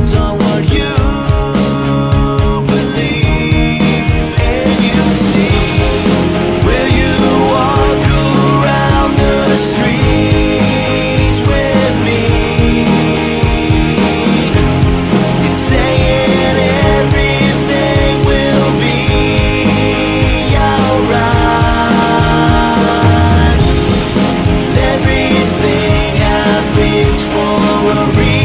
depends on what you believe and you see. Will you walk around the streets with me? You're saying everything will be alright. Everything happens for a reason.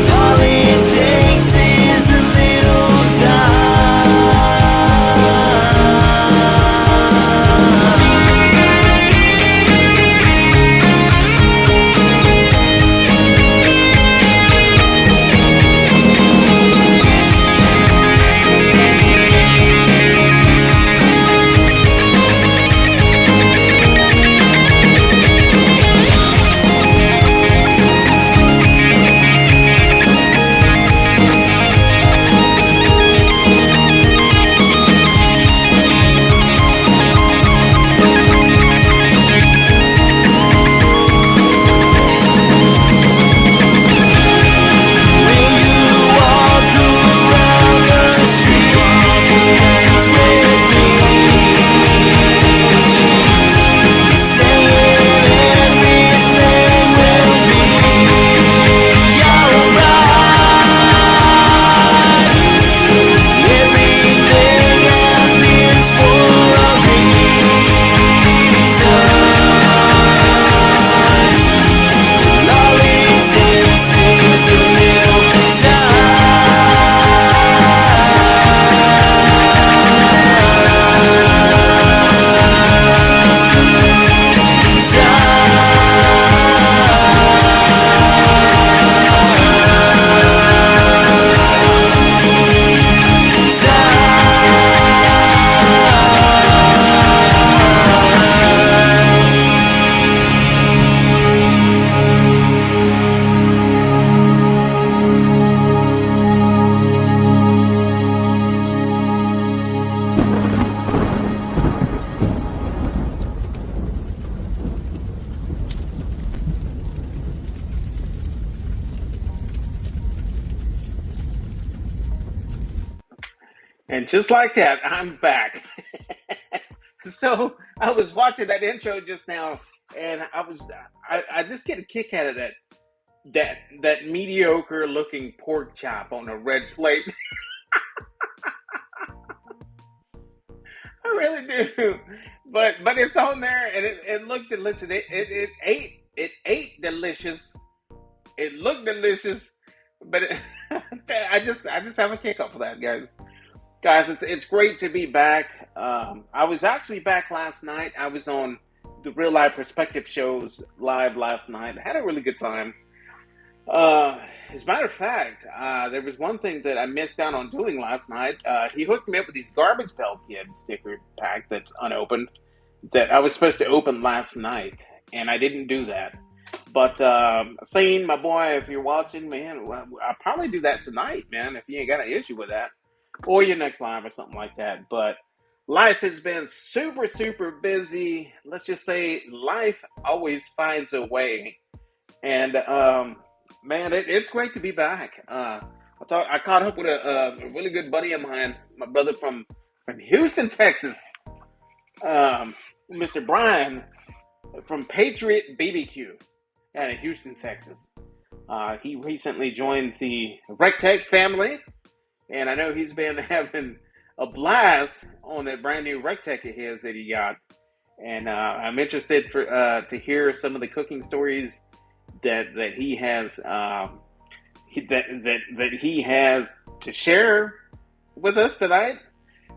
All it takes is a little And just like that, I'm back. So I was watching that intro just now, and I just get a kick out of that mediocre looking pork chop on a red plate. I really do, but it's on there, and it looked delicious. It ate delicious. It looked delicious, but I just have a kick up for that, guys. Guys, it's great to be back. I was actually back last night. I was on the Real Life Perspective shows live last night. I had a really good time. As a matter of fact, there was one thing that I missed out on doing last night. He hooked me up with these Garbage Pail Kids sticker pack that's unopened that I was supposed to open last night, and I didn't do that. But Sane, my boy, if you're watching, man, I'll probably do that tonight, man, if you ain't got an issue with that. Or your next live or something like that. But life has been super, super busy. Let's just say life always finds a way. And, man, it's great to be back. I caught up with a really good buddy of mine, my brother from Houston, Texas, Mr. Brian from Patriot BBQ out of Houston, Texas. He recently joined the RecTech family. And I know he's been having a blast on that brand new RecTech of his that he got. And I'm interested to hear some of the cooking stories that he has that he has to share with us tonight.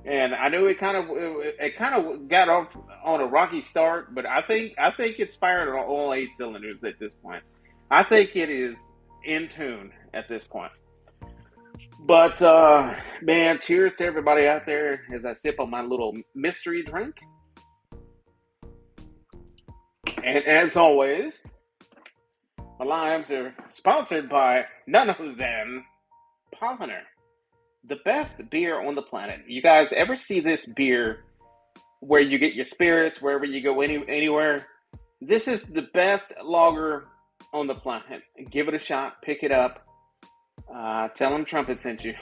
And I know it kind of got off on a rocky start, but I think it's fired on all 8 cylinders at this point. I think it is in tune at this point. But, man, cheers to everybody out there as I sip on my little mystery drink. And as always, my lives are sponsored by none other than Polliner, the best beer on the planet. You guys ever see this beer where you get your spirits wherever you go anywhere? This is the best logger on the planet. Give it a shot. Pick it up. Tell them Trumpet sent you.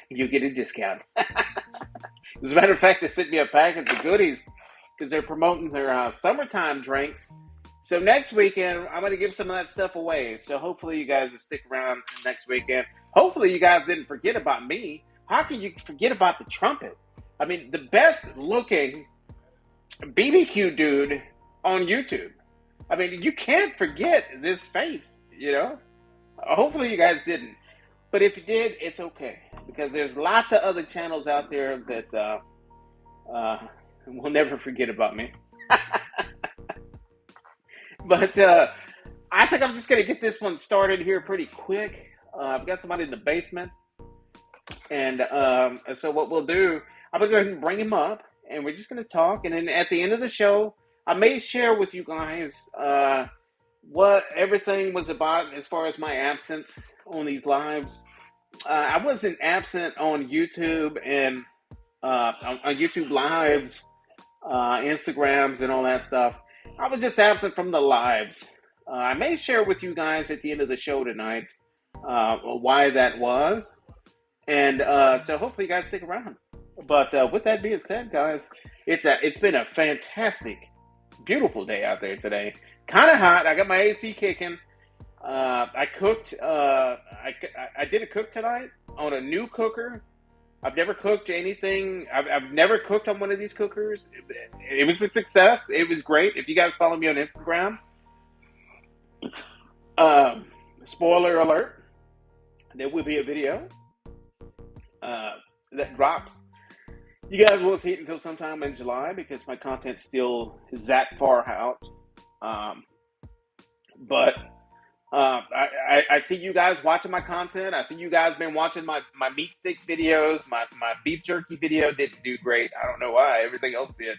You get a discount. As a matter of fact, they sent me a package of goodies because they're promoting their summertime drinks. So next weekend, I'm going to give some of that stuff away. So hopefully you guys will stick around next weekend. Hopefully you guys didn't forget about me. How can you forget about the trumpet? I mean, the best looking BBQ dude on YouTube. I mean, you can't forget this face, you know? Hopefully you guys didn't. But if you did, it's okay. Because there's lots of other channels out there that will never forget about me. But I think I'm just going to get this one started here pretty quick. I've got somebody in the basement. And so what we'll do, I'm going to go ahead and bring him up. And we're just going to talk. And then at the end of the show, I may share with you guys what everything was about as far as my absence on these lives. I wasn't absent on YouTube and on YouTube lives, Instagrams, and all that stuff. I was just absent from the lives. I may share with you guys at the end of the show tonight why that was. And so hopefully you guys stick around. But with that being said, guys, it's been a fantastic, beautiful day out there today. Kind of hot. I got my AC kicking. I cooked. I did a cook tonight on a new cooker. I've never cooked anything. I've never cooked on one of these cookers. It was a success. It was great. If you guys follow me on Instagram, spoiler alert, there will be a video that drops. You guys won't see it until sometime in July because my content still is that far out. But I see you guys watching my content. I see you guys been watching my meat stick videos. My beef jerky video didn't do great. I don't know why. Everything else did.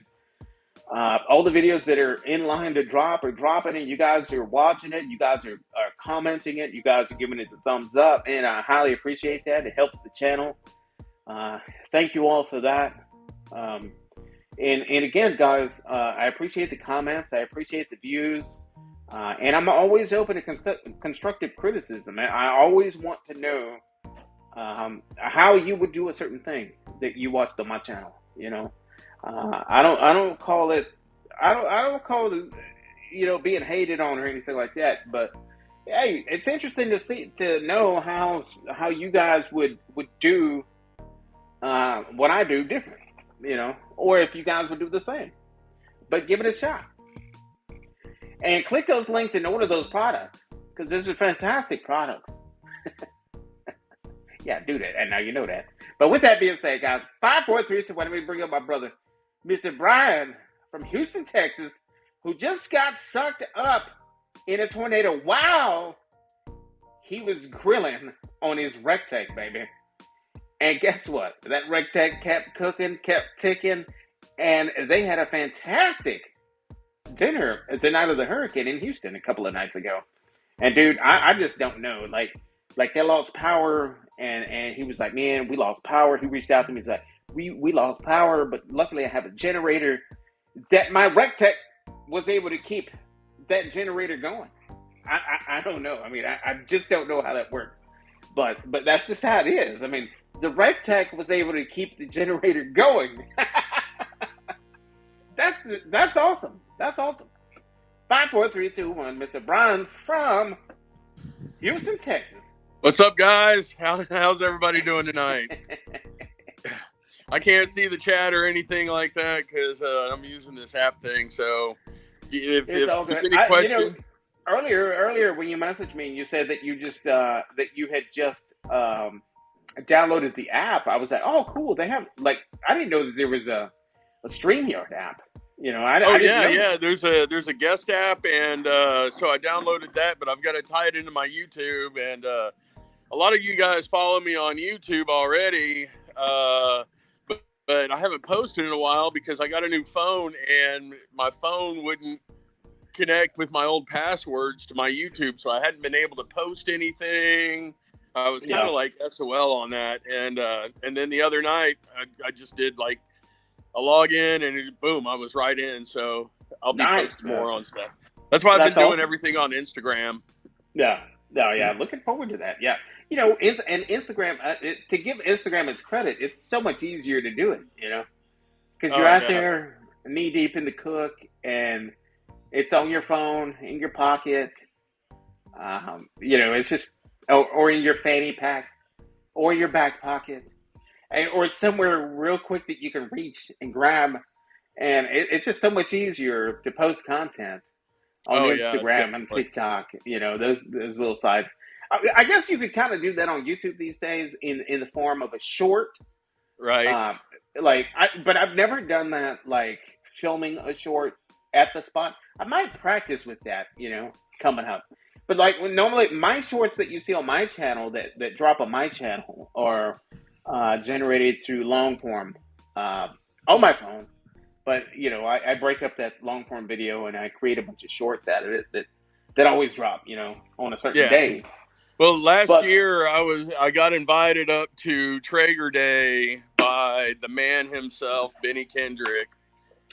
All the videos that are in line to drop are dropping it. You guys are watching it. You guys are commenting it. You guys are giving it the thumbs up. And I highly appreciate that. It helps the channel. Thank you all for that. And again, guys, I appreciate the comments. I appreciate the views. And I'm always open to constructive criticism. I always want to know how you would do a certain thing that you watched on my channel. You know, I don't call it being hated on or anything like that. But hey, it's interesting to know how you guys would do what I do different. You know, or if you guys would do the same. But give it a shot. And click those links and order those products. Because those are fantastic products. Yeah, do that. And now you know that. But with that being said, guys, 5, 4, 3, 2, 1, let me bring up my brother, Mr. Brian from Houston, Texas, who just got sucked up in a tornado while he was grilling on his Rectech, baby. And guess what? That Rectech kept cooking, kept ticking, and they had a fantastic dinner the night of the hurricane in Houston a couple of nights ago. And dude, I just don't know. Like they lost power, and he was like, man, we lost power. He reached out to me. He's like, we lost power, but luckily I have a generator that my Rectech was able to keep that generator going. I don't know. I mean, I just don't know how that works. But that's just how it is. I mean, the Rectech was able to keep the generator going. That's awesome. That's awesome. 5, 4, 3, 2, 1. Mr. Brian from Houston, Texas. What's up, guys? How's everybody doing tonight? I can't see the chat or anything like that because I'm using this app thing. So if all good. any questions, earlier when you messaged me, you said that you just that you had just downloaded the app. I was like, oh, cool. They have I didn't know that there was a StreamYard app. You know, I didn't know. Yeah. There's a guest app, and so I downloaded that, but I've got to tie it into my YouTube, and a lot of you guys follow me on YouTube already, but I haven't posted in a while because I got a new phone, and my phone wouldn't connect with my old passwords to my YouTube, so I hadn't been able to post anything. I was kind of like SOL on that, and then the other night I just did like a login, and boom, I was right in. So I'll be Nice, posting man. more on stuff. That's why I've been That's doing awesome. everything on Instagram. Yeah. No, yeah. Looking forward to that. Yeah. You know, and Instagram, to give Instagram its credit, it's so much easier to do it, you know, because you're Oh out yeah, there knee deep in the cook and it's on your phone, in your pocket. You know, it's just, or in your fanny pack or your back pocket, or somewhere real quick that you can reach and grab. And it's just so much easier to post content on oh yeah, Instagram and definitely. TikTok. You know, those little sites. I guess you could kind of do that on YouTube these days in the form of a short. Right. Uh, but I've never done that, like filming a short at the spot. I might practice with that, you know, coming up. But like normally my shorts that you see on my channel that drop on my channel are generated through long form uh, on my phone. But you know, I break up that long form video and I create a bunch of shorts out of it that always drop, you know, on a certain Yeah. day. Well, last But year I got invited up to Traeger Day by the man himself, Benny Kendrick,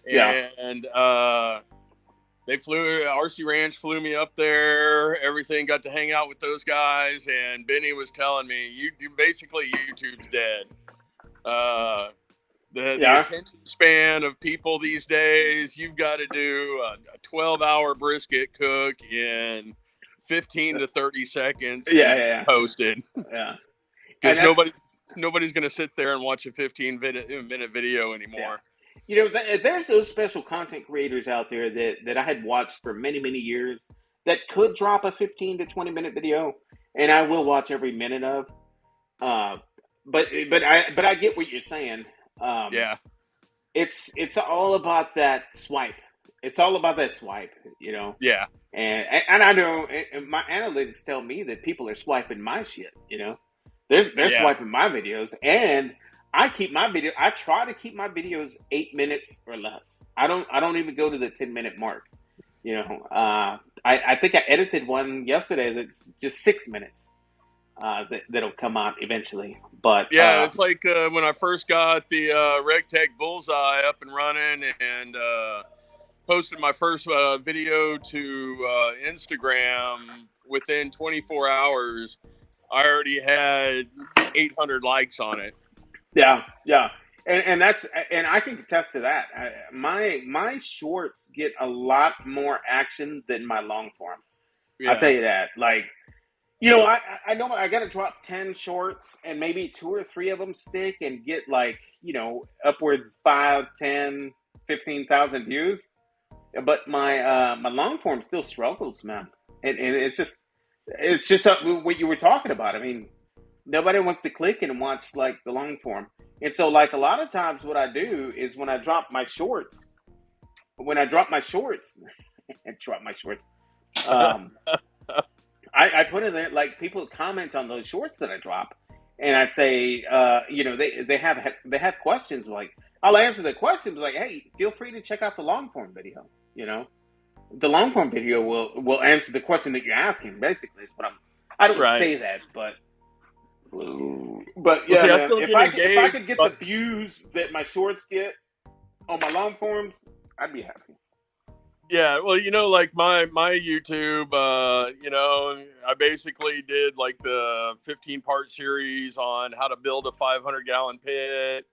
yeah, and they flew RC Ranch flew me up there. Everything, got to hang out with those guys, and Benny was telling me, "You basically YouTube's dead. The yeah, attention span of people these days, you've got to do a 12-hour brisket cook in 15 to 30 seconds and yeah, post it, yeah. And because that's nobody's going to sit there and watch a 15-minute video yeah. anymore." You know, there's those special content creators out there that I had watched for many years that could drop a 15 to 20 minute video, and I will watch every minute of. Uh, but I get what you're saying. Um, Yeah, it's all about that swipe. It's all about that swipe, you know. yeah, And I know my analytics tell me that people are swiping my shit. You know, they're yeah. swiping my videos, and I keep my video. I try to keep my videos 8 minutes or less. I don't even go to the 10 minute mark. You know, I think I edited one yesterday that's just 6 minutes. That'll come out eventually, but Yeah, it's like when I first got the RegTech Bullseye up and running, and posted my first video to Instagram. Within 24 hours, I already had 800 likes on it. yeah, and that's and I can attest to that. My shorts get a lot more action than my long form. I'll Yeah, tell you that. Like, you know, I know I got to drop 10 shorts and maybe two or three of them stick and get like, you know, upwards 5, 10, 15,000 views. But my long form still struggles, man. And it's just what you were talking about. I mean, nobody wants to click and watch like the long form. And so like a lot of times what I do is when I drop my shorts and drop my shorts, um, I put in there like people comment on those shorts that I drop, and I say, you know, they have questions like I'll answer the questions like, hey, feel free to check out the long form video. You know, the long form video will answer the question that you're asking. Basically, is what I don't right. say that, but Well, yeah, see, I man. still If get I engaged, could get the but views that my shorts get on my long forms, I'd be happy. yeah, well, like my YouTube, I basically did like the 15-part series on how to build a 500-gallon pit,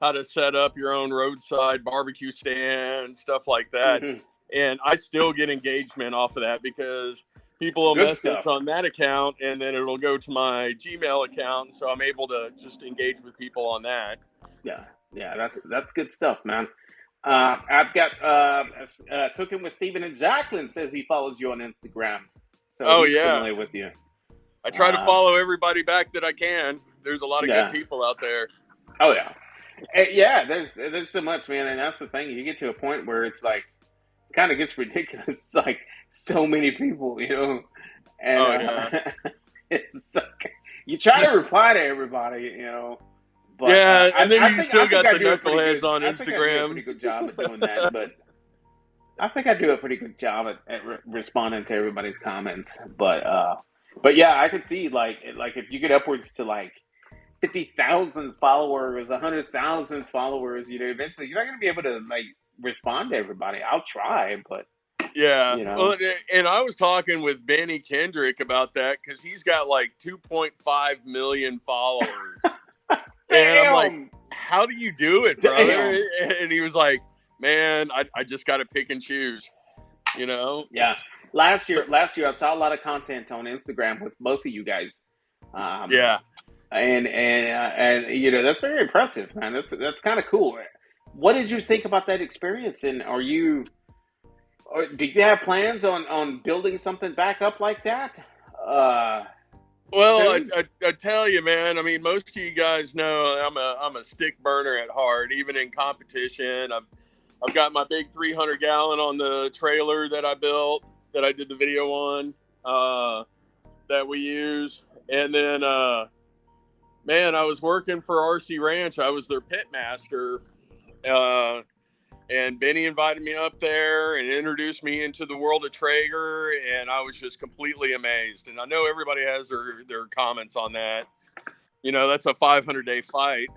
how to set up your own roadside barbecue stand, stuff like that. Hmm. And I still get engagement off of that, because people will Good message stuff. on that account and then it'll go to my Gmail account. So I'm able to just engage with people on that. Yeah, yeah, that's good stuff, man. I've got Cooking with Stephen and Jacqueline says he follows you on Instagram, so Oh, he's yeah. familiar with you. I try to Uh, follow everybody back that I can. There's a lot of good yeah. people out there. Oh yeah. Yeah. There's so much, man, and that's the thing. You get to a point where it's like kind of gets ridiculous. It's like so many people, you know, and Oh, yeah. it's like you try to reply to everybody, you know. But Yeah, and then you I still think got I the do a pretty knuckleheads good. on I think I do a pretty Instagram. good job at doing that. But I think I do a pretty good job at responding to everybody's comments. But yeah, I could see like if you get upwards to like 50,000 followers, 100,000 followers, you know, eventually you're not going to be able to like respond to everybody. I'll try, but Yeah. you know. Well, and I was talking with Benny Kendrick about that because he's got like 2.5 million followers. And I'm like, Damn. how do you do it, brother? Damn. And he was like, man, I just got to pick and choose, you know? Yeah. Last year I saw a lot of content on Instagram with both of you guys. Yeah. And you know, that's very impressive, man. That's kind of cool. What did you think about that experience? And or do you have plans on building something back up like that? Well, Soon? I tell you, man. I mean, most of you guys know I'm a stick burner at heart. Even in competition, I've got my big 300 gallon on the trailer that I built, that I did the video on, that we use. And then, man, I was working for RC Ranch. I was their pit master. And Benny invited me up there and introduced me into the world of Traeger, and I was just completely amazed. And I know everybody has their comments on that. You know, that's a 500-day fight.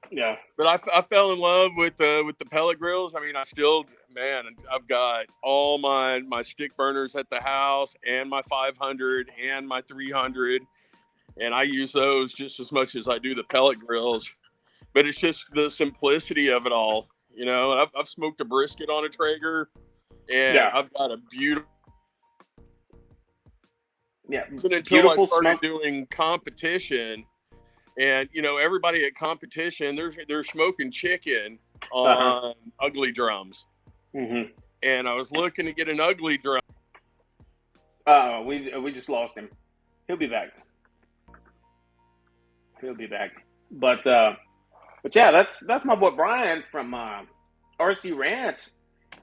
Yeah. But I fell in love with the pellet grills. I mean, I've got all my stick burners at the house, and my 500 and my 300, and I use those just as much as I do the pellet grills. But it's just the simplicity of it all. You know, I've smoked a brisket on a Traeger, and Yeah. I've got a beautiful. Yeah. Until Beautiful I started smoke. doing competition, and you know, everybody at competition, they're smoking chicken on ugly drums, Mm-hmm. and I was looking to get an ugly drum. We just lost him. He'll be back. But yeah, that's my boy Brian from RC Ranch.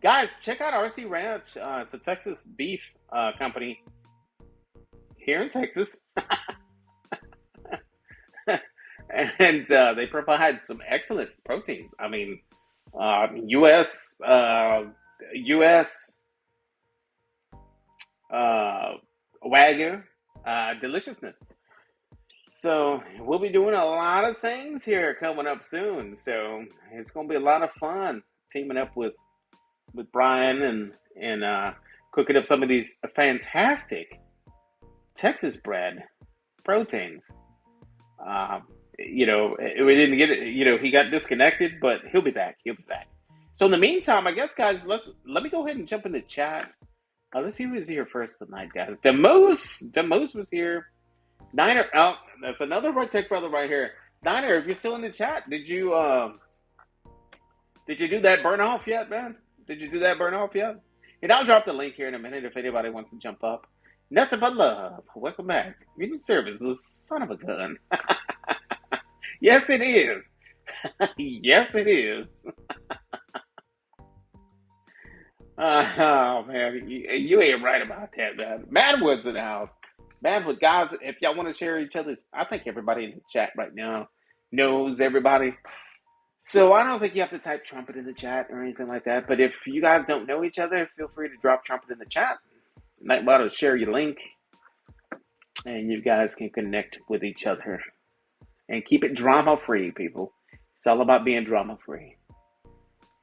Guys, check out RC Ranch. It's a Texas beef company here in Texas, and they provide some excellent proteins. I mean, U.S. Wagyu deliciousness. So we'll be doing a lot of things here coming up soon. So it's going to be a lot of fun teaming up with Brian and cooking up some of these fantastic Texas bred proteins. You know, we didn't get it. You know, he got disconnected, but he'll be back. So in the meantime, I guess, guys, let me go ahead and jump in the chat. Let's see who was here first tonight, guys. The Moose was here. Niner, oh, that's another Tech brother right here. Niner, if you're still in the chat, did you do that burn off yet, man? And I'll drop the link here in a minute if anybody wants to jump up. Nothing but love. Welcome back. Community service, the son of a gun. Yes, it is. Yes, it is. Oh man, you ain't right about that, man. Madwood's in the house. Madwood, guys, if y'all want to share each other's, I think everybody in the chat right now knows everybody. So I don't think you have to type trumpet in the chat or anything like that. But if you guys don't know each other, feel free to drop trumpet in the chat. Nightbot will share your link, and you guys can connect with each other and keep it drama free, people. It's all about being drama free.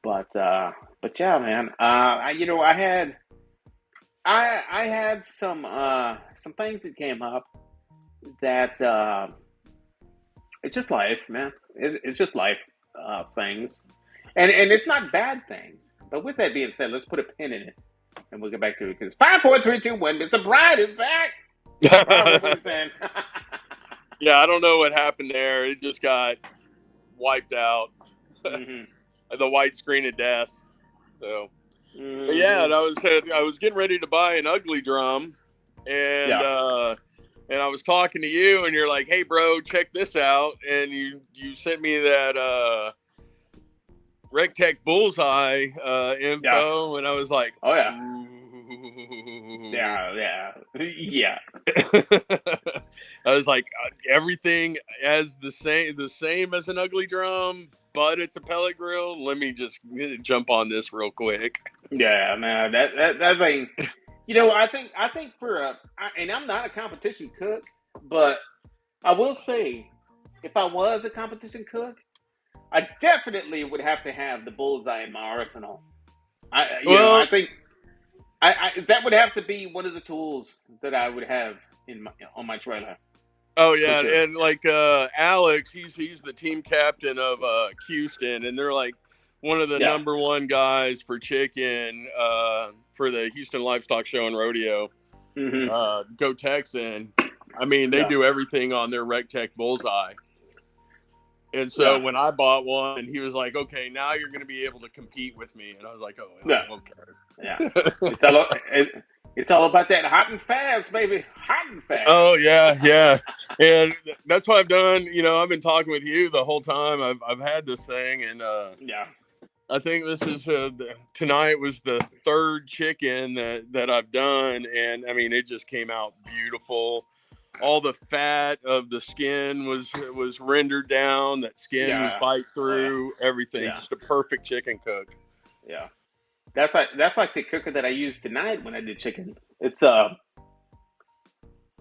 But yeah, man. I had some things that came up that it's just life, man. It's just life things, and it's not bad things. But with that being said, let's put a pin in it, and we'll get back to it because 5, 4, 3, 2, 1. Mr. Bride is back. Bride, what are you saying? Yeah, I don't know what happened there. It just got wiped out. Mm-hmm. The white screen of death. So, Mm-hmm. but yeah, and I was getting ready to buy an ugly drum, and and I was talking to you, and you're like, "Hey, bro, check this out," and you sent me that RecTech Bullseye info, and I was like, "Oh yeah, ooh. yeah." I was like, everything as the same as an ugly drum, but it's a pellet grill. Let me just jump on this real quick. Yeah, man, that's like, you know, I think and I'm not a competition cook, but I will say, if I was a competition cook, I definitely would have to have the bullseye in my arsenal. I Well, think that would have to be one of the tools that I would have on my trailer oh for yeah, sure. and like Alex, he's the team captain of Houston, and they're like one of the Yeah. number one guys for chicken for the Houston Livestock Show and Rodeo. Hmm. Go Texan! I mean, they Yeah. do everything on their RecTech bullseye. And so Yeah. when I bought one, he was like, "Okay, now you're going to be able to compete with me." And I was like, Yeah. "Oh, Yeah. okay." It's all about that hot and fast, baby. Hot and fast. Oh yeah, yeah, and that's what I've done. You know, I've been talking with you the whole time. I've had this thing, and Yeah. I think this is tonight was the third chicken that I've done, and I mean, it just came out beautiful. All the fat of the skin was rendered down. That skin was Yeah. bite Oh yeah. through. Everything, Yeah. just a perfect chicken cook. Yeah. That's like the cooker that I used tonight when I did chicken. It's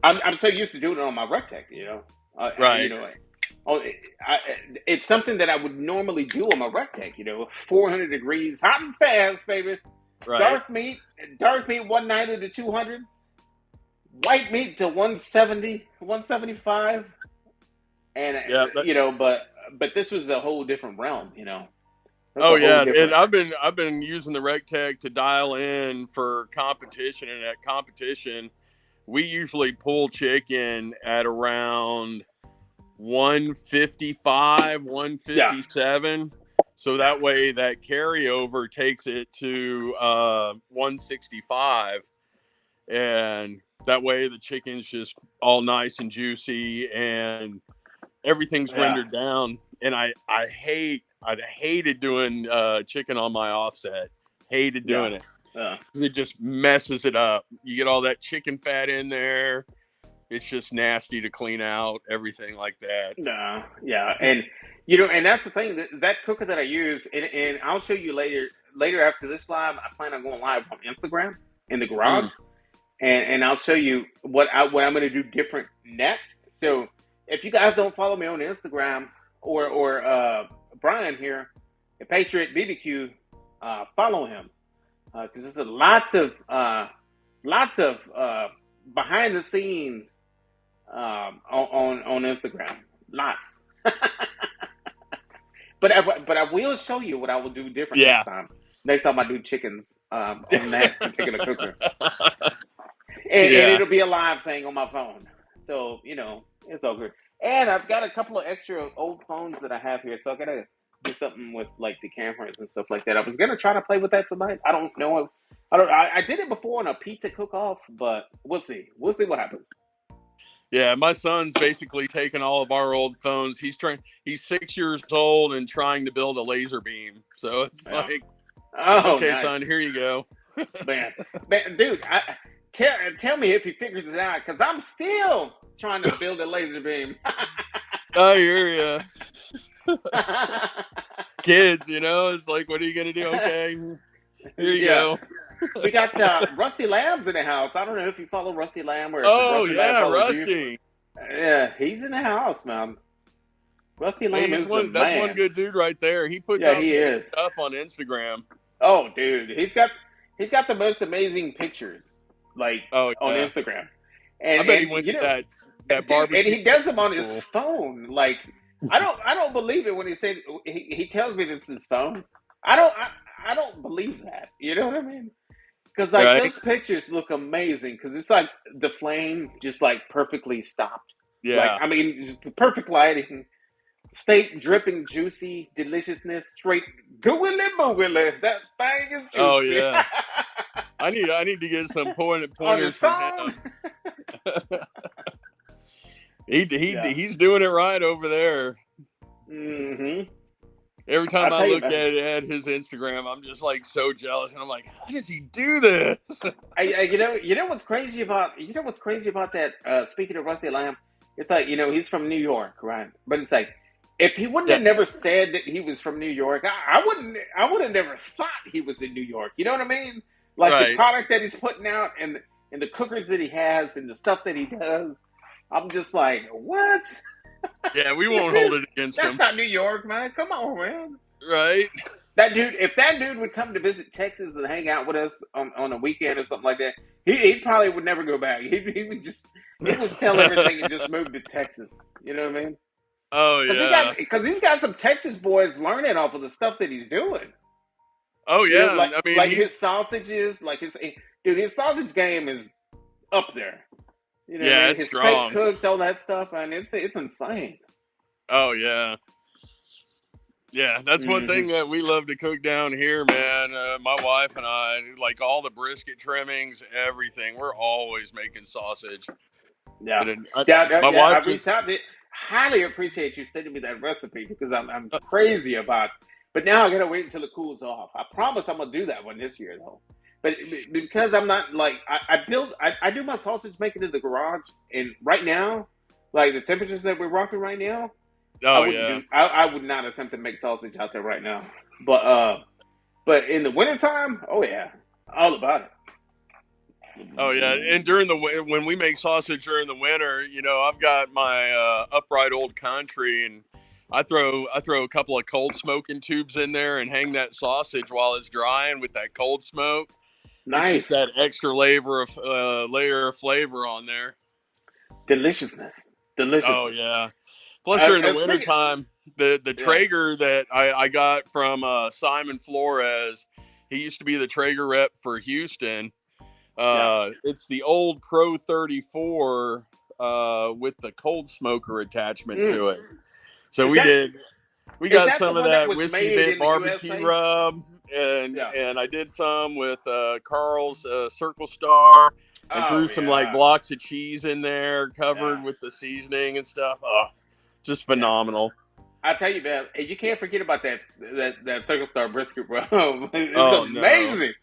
I'm so used to doing it on my rectangle, Right. oh, it's something that I would normally do on my rectangle, 400 degrees, hot and fast, baby. Right. Dark meat, 190 to 200, white meat to 170, 175, and Yeah. but this was a whole different realm, That's Oh a whole yeah, and different. I've been using the RecTech to dial in for competition, and at competition, we usually pull chicken at around 155, Yeah, 157. So yeah, that way that carryover takes it to 165, and that way the chicken's just all nice and juicy and everything's yeah, rendered down. And I hated doing chicken on my offset. Hated yeah, doing it yeah. because it just messes it up. You get all that chicken fat in there. It's just nasty to clean out. Everything like that. No, yeah, and that's the thing that cooker that I use, and I'll show you later after this live. I plan on going live on Instagram in the garage, Mm. and I'll show you what I'm going to do different next. So if you guys don't follow me on Instagram or Brian here at Patriot BBQ, follow him because there's lots of behind the scenes on Instagram, lots. But I will show you what I will do different next Yeah. time. Next time I do chickens on that particular cooker, and Yeah. it'll be a live thing on my phone. So it's all good. And I've got a couple of extra old phones that I have here, so I gotta do something with like the cameras and stuff like that. I was gonna try to play with that tonight. I don't know. I did it before on a pizza cook-off, but we'll see. We'll see what happens. Yeah, my son's basically taken all of our old phones. He's 6 years old and trying to build a laser beam. So it's Yeah. like, Oh, okay, nice. son, here you go. Man, dude, tell me if he figures it out, because I'm still trying to build a laser beam. I hear ya. Kids, it's like, what are you gonna do? Okay, here you Yeah, go. we got Rusty Lambs in the house. I don't know if you follow Rusty Lamb or if Oh Rusty Lamb yeah, follows you. Rusty. Yeah, he's in the house, man. Rusty Hey, Lamb is the that's one man. good dude right there. He puts Yeah, out he some good is. stuff on Instagram. Oh, dude, he's got the most amazing pictures, like Oh on yeah, Instagram, I bet he went to that dude, and barbecue he does them on his school. phone. Like, I don't believe it when he said he tells me this is his phone. I don't believe that. You know what I mean? Because like Right? those pictures look amazing. Because it's like the flame just like perfectly stopped. Like, Yeah. I mean, just the perfect lighting, steak dripping, juicy deliciousness, straight gooey boogly. That thing is Oh juicy. yeah. I need to get some On pointers his from phone. him. Yeah. He's doing it right over there. Mm-hmm. Every time I'll I tell you, look man. at his Instagram, I'm just like so jealous, and I'm like, how does he do this? You know what's crazy about that. Speaking of Rusty Lamb, it's like he's from New York, right? But it's like if he wouldn't Yeah. have never said that he was from New York, I would have never thought he was in New York. You know what I mean? Like the Right. product that he's putting out and the cookers that he has and the stuff that he does. I'm just like, what? Yeah, we won't hold it against That's them, not New York, man. Come on, man. right? If that dude would come to visit Texas and hang out with us on a weekend or something like that, he probably would never go back. He would just tell everything and just move to Texas. You know what I mean? Oh yeah. Because he's got some Texas boys learning off of the stuff that he's doing. Oh You know, yeah. I mean, like his sausages, his sausage game is up there. You know what I yeah, mean? it's His steak strong. cooks, all that stuff, and it's insane. Oh yeah. Yeah, that's one Mm-hmm. thing that we love to cook down here, man. My wife and I, like all the brisket trimmings, everything. We're always making sausage. Yeah, And my yeah. I wife reached just, out. Highly appreciate you sending me that recipe because I'm crazy about. But now I gotta wait until it cools off. I promise I'm gonna do that one this year though. But because I'm not like I do my sausage making in the garage, and right now, like the temperatures that we're rocking right now, I oh wouldn't yeah, do. I would not attempt to make sausage out there right now. But in the wintertime, oh yeah, all about it. oh yeah. And when we make sausage during the winter, I've got my upright old country, and I throw a couple of cold smoking tubes in there and hang that sausage while it's drying with that cold smoke. It's just Nice that extra layer of flavor on there. deliciousness, Oh deliciousness. yeah. Plus during the Speaking, wintertime, the yeah, Traeger that I got from Simon Flores, he used to be the Traeger rep for Houston. yeah. It's the old Pro 34 with the cold smoker attachment Mm. to it. So Is we is got that the some of one that that was whiskey made bent in the barbecue USA? rub, and Yeah. and I did some with Carl's Circle Star, and threw Oh some like yeah, blocks of cheese in there, yeah, covered with the seasoning and stuff. Oh, just yeah. phenomenal. I tell you, man, and you can't forget about that Circle Star brisket, bro. It's Oh no, amazing.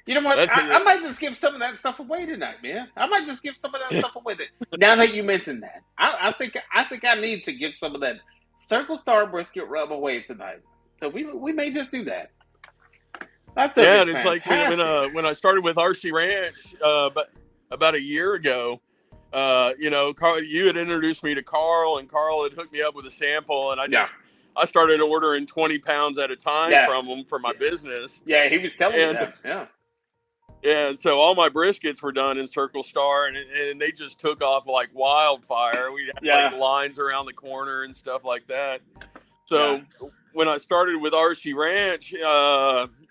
You know what? that's I might just give some of that stuff away tonight, man. I might just give some of that stuff away. Now that you mentioned that, I think I need to give some of that Circle Star brisket rub away tonight. So we may just do that. That stuff yeah. is And it's like fantastic. when I started with RC Ranch, but about a year ago. Carl, you had introduced me to Carl, and Carl had hooked me up with a sample, and Yeah, I started ordering 20 pounds at a time yeah, from him for my business. yeah. He was telling me And that. Yeah, and so all my briskets were done in Circle Star, and they just took off like wildfire. We had like yeah, lines around the corner and stuff like that. yeah. So when I started with RC Ranch,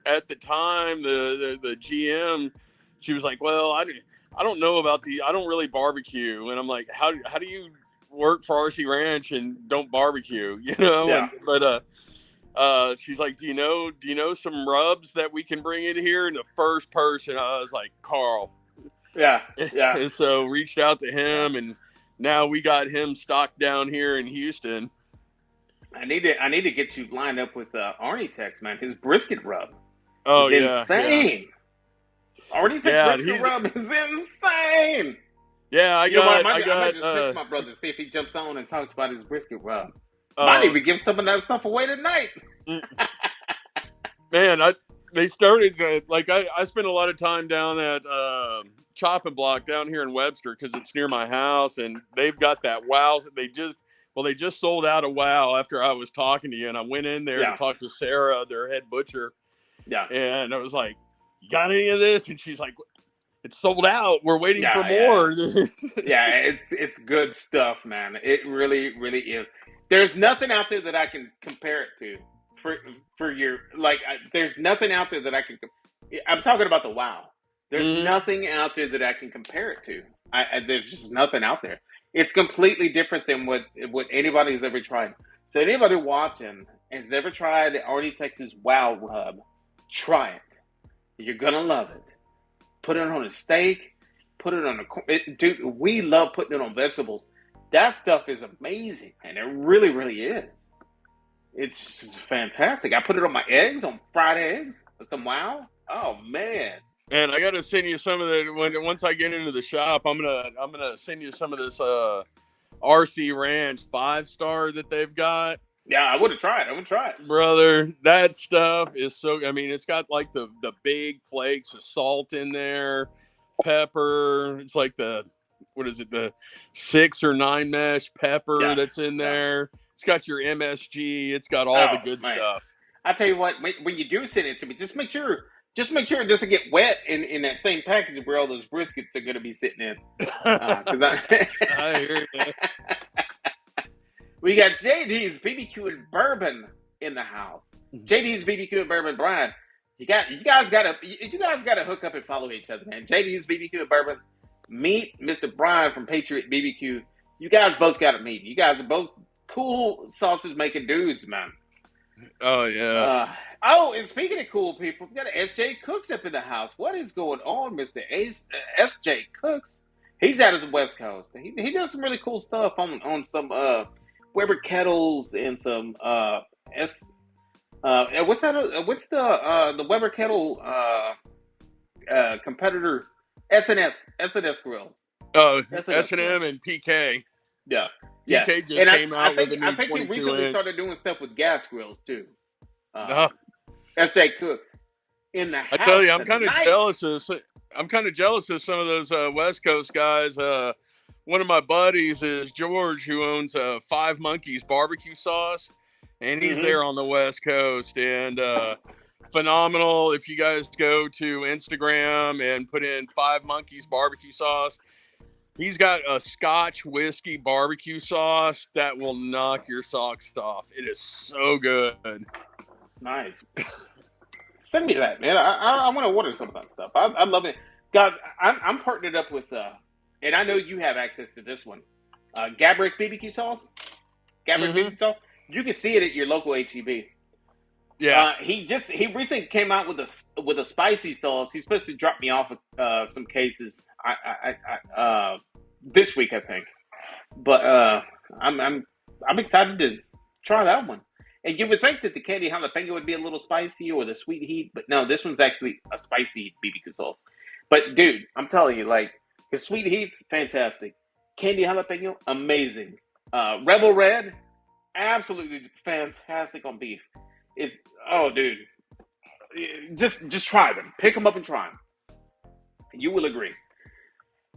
at the time, the GM, she was like, "Well, I don't know about I don't really barbecue," and I'm like, "How do you work for RC Ranch and don't barbecue?" Yeah, And she's like, "Do you know some rubs that we can bring in here?" And the first person, I was like, "Carl." yeah, yeah, And so reached out to yeah. him, and now we got him stocked down here in Houston. I need to get you lined up with Arnie Tex, man. His brisket rub Oh is yeah, yeah, insane. Arnie Tex yeah. brisket rub is insane. Yeah. You know what? I I might got. just text my brother see if he jumps on and talks about his brisket rub. Might Oh even give some of that stuff away tonight. man, they started like I spent a lot of time down at Chopping Block down here in Webster because it's near my house, and they've got that wow. They just sold out a wow after I was talking to you, and I went in there to Yeah, talk to Sarah, their head butcher, yeah, and I was like, "You got any of this?" And she's like, "It's sold out. We're waiting for yeah, yeah. more." Yeah, it's good stuff, man. It really, really is. There's nothing out there that I can compare it to for your there's nothing out there that I can. I'm talking about the WoW. There's Mhm. nothing out there that I can compare it to. There's just nothing out there. It's completely different than what anybody's ever tried. So anybody watching has never tried Artie Texas WoW rub, try it. You're gonna love it. Put it on a steak. Put it on dude. We love putting it on vegetables. That stuff is amazing, and it really, really is. It's fantastic. I put it on my eggs, on fried eggs, with some wow. Oh man. And I got to send you some of the once I get into the shop. I'm gonna send you some of this RC Ranch 5-star that they've got. Yeah, I would have tried. I would try it. Brother, that stuff is so. I mean, it's got like the big flakes of salt in there, pepper. It's like what is it, the 6 or 9 mesh pepper Yeah, that's in yeah. there. It's got your MSG. It's got all Oh the good man, stuff. I tell you what, when you do send it to me, just make sure it doesn't get wet in that same package where all those briskets are going to be sitting in. Because I hear you. we got JD's BBQ and bourbon in the house. JD's BBQ and bourbon, Brian. You guys gotta hook up and follow each other, man. JD's BBQ and bourbon. Meet Mr. Brian from Patriot BBQ. You guys both gotta meet. You guys are both cool sausage making dudes, man. Oh yeah. And speaking of cool people, we got SJ Cooks up in the house. What is going on, Mr. SJ Cooks? He's out of the West Coast. He does some really cool stuff on some Weber kettles and some what's that? What's the Weber kettle competitor? SNS grill. Oh, SNS S&M and PK. Yeah, PK just and came out with a new I think he 22 recently inch. started doing stuff with gas grills too. Uh, SJ Cooks in the house. I tell you, I'm kind tonight. of jealous of some of those West Coast guys. One of my buddies is George, who owns 5 Monkeys barbecue sauce, and he's there on the West Coast. And phenomenal. If you guys go to Instagram and put in 5 Monkeys barbecue sauce, he's got a Scotch whiskey barbecue sauce that will knock your socks off. It is so good. Nice. Send me that, man. I want to order some of that stuff. I love it. God, I'm partnered up with, and I know you have access to this one, Gabrick BBQ sauce. Gabrick BBQ sauce. You can see it at your local HEB. Yeah. He recently came out with a spicy sauce. He's supposed to drop me off some cases. This week I think, but I'm excited to try that one. And you would think that the candy jalapeno would be a little spicy or the sweet heat, but no, this one's actually a spicy BBQ sauce. But dude, I'm telling you, like the sweet heat's fantastic. Candy jalapeno, amazing. Rebel Red, absolutely fantastic on beef. Dude, just try them. Pick them up and try them. You will agree.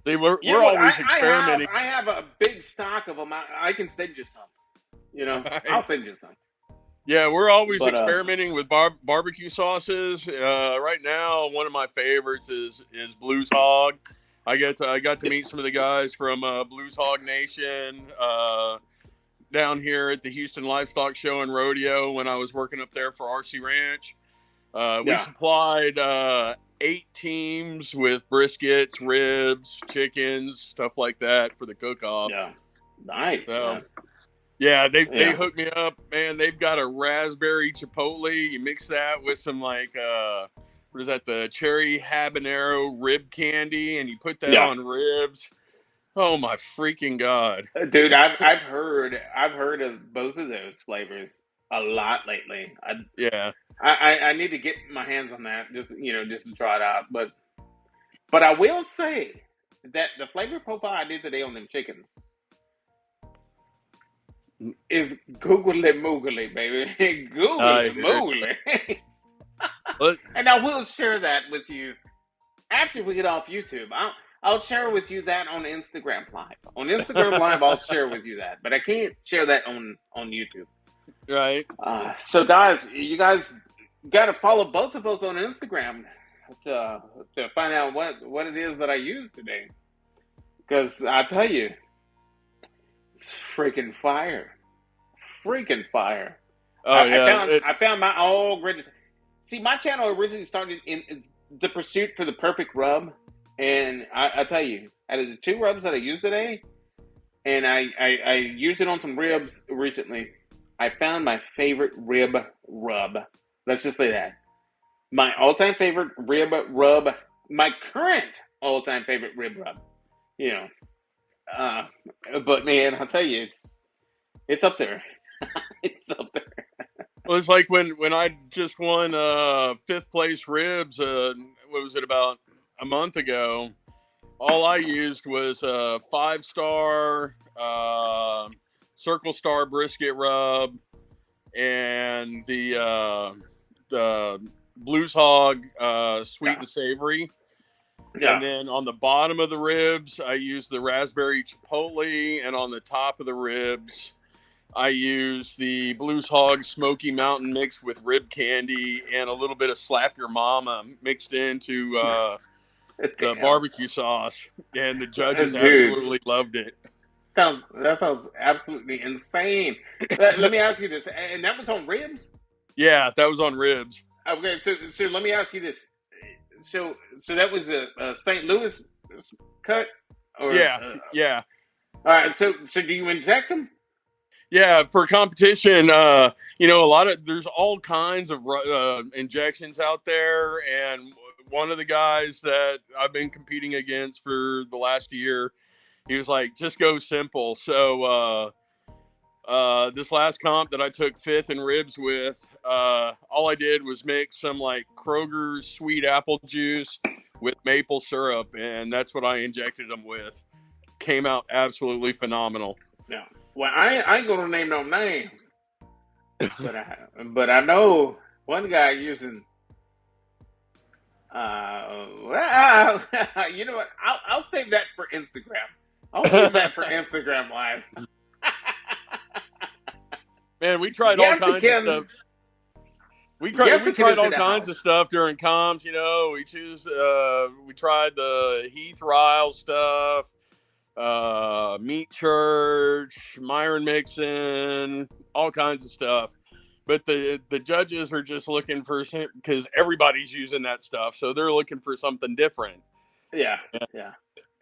We're always experimenting. I have a big stock of them. I can send you some. You know, right. I'll send you some. Yeah, we're always experimenting with barbecue sauces. Right now, one of my favorites is Blues Hog. I got to meet some of the guys from Blues Hog Nation down here at the Houston Livestock Show and Rodeo when I was working up there for RC Ranch. We supplied 8 teams with briskets, ribs, chickens, stuff like that for the cook-off. Yeah, nice. So, yeah, they hooked me up, man. They've got a raspberry chipotle. You mix that with some what is that? The cherry habanero rib candy, and you put that on ribs. Oh my freaking God, dude! I've heard of both of those flavors a lot lately. I need to get my hands on that just to try it out. But I will say that the flavor profile I did today on them chickens is googly moogly, baby. Googly moogly. And I will share that with you after we get off YouTube. I'll share with you that on Instagram Live. On Instagram Live, I'll share with you that. But I can't share that on YouTube. Right. So, guys, you guys got to follow both of those on Instagram to find out what it is that I used today. Because I tell you, it's freaking fire. Freaking fire. I found my greatest. See, my channel originally started in the pursuit for the perfect rub. And I tell you, out of the 2 rubs that I used today, and I used it on some ribs recently, I found my favorite rib rub. Let's just say that. My all-time favorite rib rub, my current all-time favorite rib rub. But man, I'll tell you, it's up there. It's up there. Well, it's like when I just won 5th place ribs. What was it, about a month ago? All I used was 5-star Circle Star brisket rub and the Blues Hog sweet and savory. Yeah. And then on the bottom of the ribs, I use the raspberry chipotle, and on the top of the ribs, I use the Blues Hog Smoky Mountain mixed with rib candy and a little bit of Slap Your Mama mixed into the Damn. barbecue sauce. And the judges Dude, absolutely loved it. that sounds absolutely insane. Let me ask you this, and that was on ribs. Yeah, that was on ribs. Okay, so let me ask you this. So that was a St. Louis cut, or Yeah, yeah. all right. So do you inject them? Yeah, for competition, there's all kinds of injections out there, and one of the guys that I've been competing against for the last year, he was like, just go simple. So this last comp that I took fifth in ribs with, all I did was mix some like Kroger's sweet apple juice with maple syrup, and that's what I injected them with. Came out absolutely phenomenal. Yeah. Well, I ain't gonna name no names, but I know one guy using. Well, you know what? I'll save that for Instagram. I'll save that for Instagram Live. Man, we tried all kinds of stuff. We tried all kinds of stuff during comps. We tried the Heath Ryle stuff, Meat Church, Myron Mixon, all kinds of stuff. But the judges are just looking for, because everybody's using that stuff, so they're looking for something different. Yeah.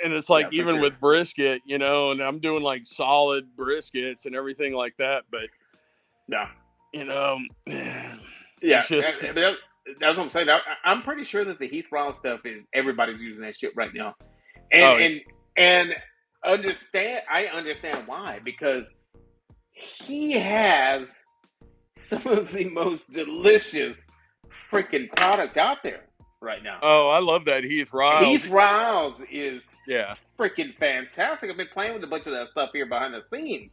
And it's like, even with brisket, and I'm doing like solid briskets and everything like that. But yeah, it's just, that's what I'm saying. I'm pretty sure that the Heath Ryle stuff is everybody's using that shit right now, and I understand why, because he has some of the most delicious freaking product out there right now. Oh, I love that Heath Riles. Heath Riles is freaking fantastic. I've been playing with a bunch of that stuff here behind the scenes.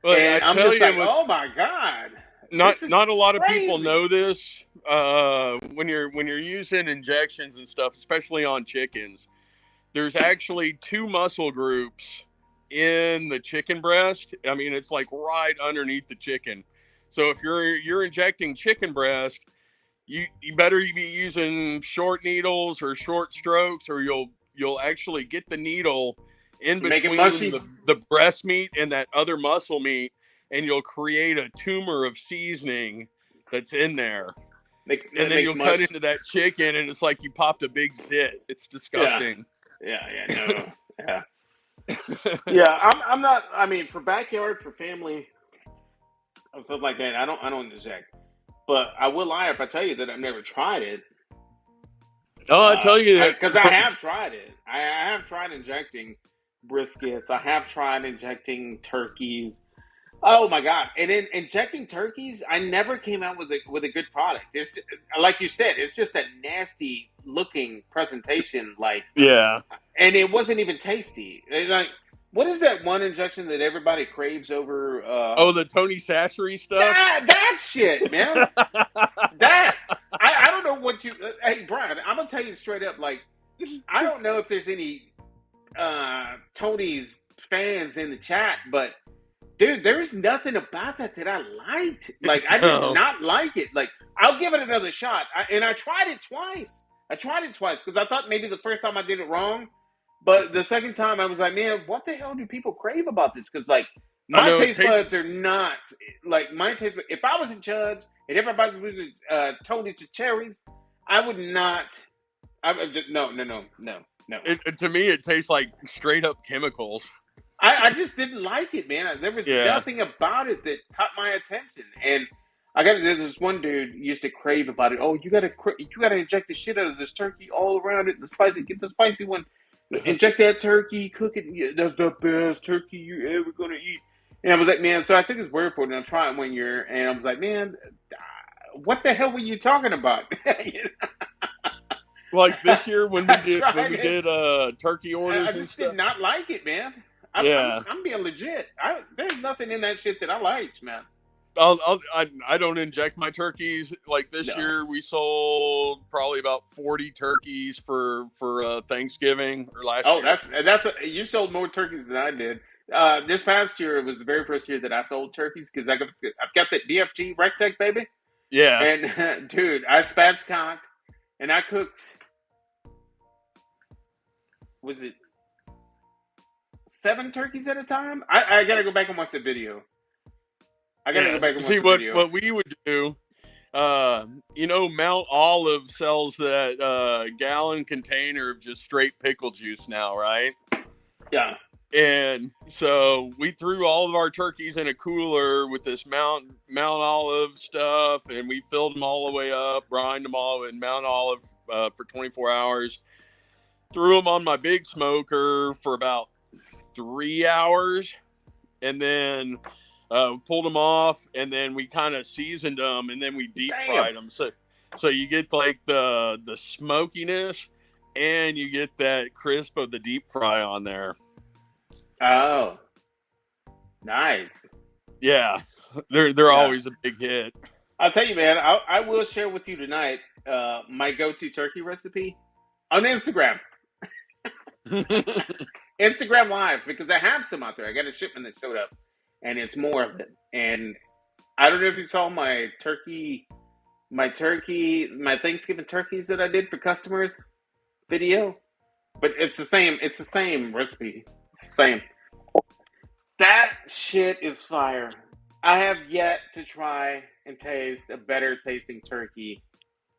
Well, and I'm just like, oh my God. Not a lot of people know this. When you're using injections and stuff, especially on chickens, there's actually two muscle groups in the chicken breast. I mean, it's like right underneath the chicken. So if you're injecting chicken breast, you better be using short needles or short strokes, or you'll actually get the needle in between the breast meat and that other muscle meat, and you'll create a tumor of seasoning that's in there. And then you'll cut into that chicken, and it's like you popped a big zit. It's disgusting. Yeah. Yeah, I'm not. I mean, for backyard, for family, or stuff like that, I don't inject. But I will lie if I tell you that I've never tried it. Oh, I tell you that because I have tried it. I have tried injecting briskets. I have tried injecting turkeys. Oh my God! And in injecting turkeys, I never came out with a good product. It's just, like you said, it's just a nasty looking presentation. And it wasn't even tasty. It's like, what is that one injection that everybody craves over? The Tony Sachery stuff. That shit, man. I don't know what you. Hey, Brian, I'm gonna tell you straight up. Like, I don't know if there's any Tony's fans in the chat, but dude, there's nothing about that I liked. Like, I did not like it. Like, I'll give it another shot. I tried it twice. Because I thought maybe the first time I did it wrong. But the second time I was like, man, what the hell do people crave about this? Because, like, my taste buds are not, like, my taste buds. If I was a judge and everybody was using Tony to cherries, I would not. No. To me, it tastes like straight up chemicals. I just didn't like it, man. There was nothing about it that caught my attention. And there's this one dude used to crave about it. Oh, you gotta inject the shit out of this turkey all around it. Get the spicy one. Inject that turkey, cook it. That's the best turkey you're ever gonna eat. And I was like, man. So I took his word for it, and I tried it one year, and I was like, man, what the hell were you talking about? Like this year when we did turkey orders, I just did not like it, man. I'm being legit. There's nothing in that shit that I liked, man. I don't inject my turkeys. Like this No. year, we sold probably about 40 turkeys for Thanksgiving, or last Oh, year. you sold more turkeys than I did. This past year, it was the very first year that I sold turkeys because I've got that DFG Rectech, baby. Yeah, And dude, I spatchcocked and I cooked. Was it 7 turkeys at a time? I gotta go back and watch the video. I gotta go yeah. back and watch See the video. what we would do. Mount Olive sells that gallon container of just straight pickle juice now, right? Yeah. And so we threw all of our turkeys in a cooler with this Mount Olive stuff, and we filled them all the way up, brined them all in Mount Olive for 24 hours. Threw them on my big smoker for about 3 hours, and then pulled them off, and then we kind of seasoned them, and then we deep fried them. So you get like the smokiness, and you get that crisp of the deep fry on there. Oh, nice. Yeah, they're Yeah. always a big hit. I'll tell you, man. I will share with you tonight my go-to turkey recipe on Instagram. Instagram Live, because I have some out there. I got a shipment that showed up, and it's more of it. And I don't know if you saw my Thanksgiving turkeys that I did for customers video, but it's the same. It's the same recipe. It's the same. That shit is fire. I have yet to try and taste a better tasting turkey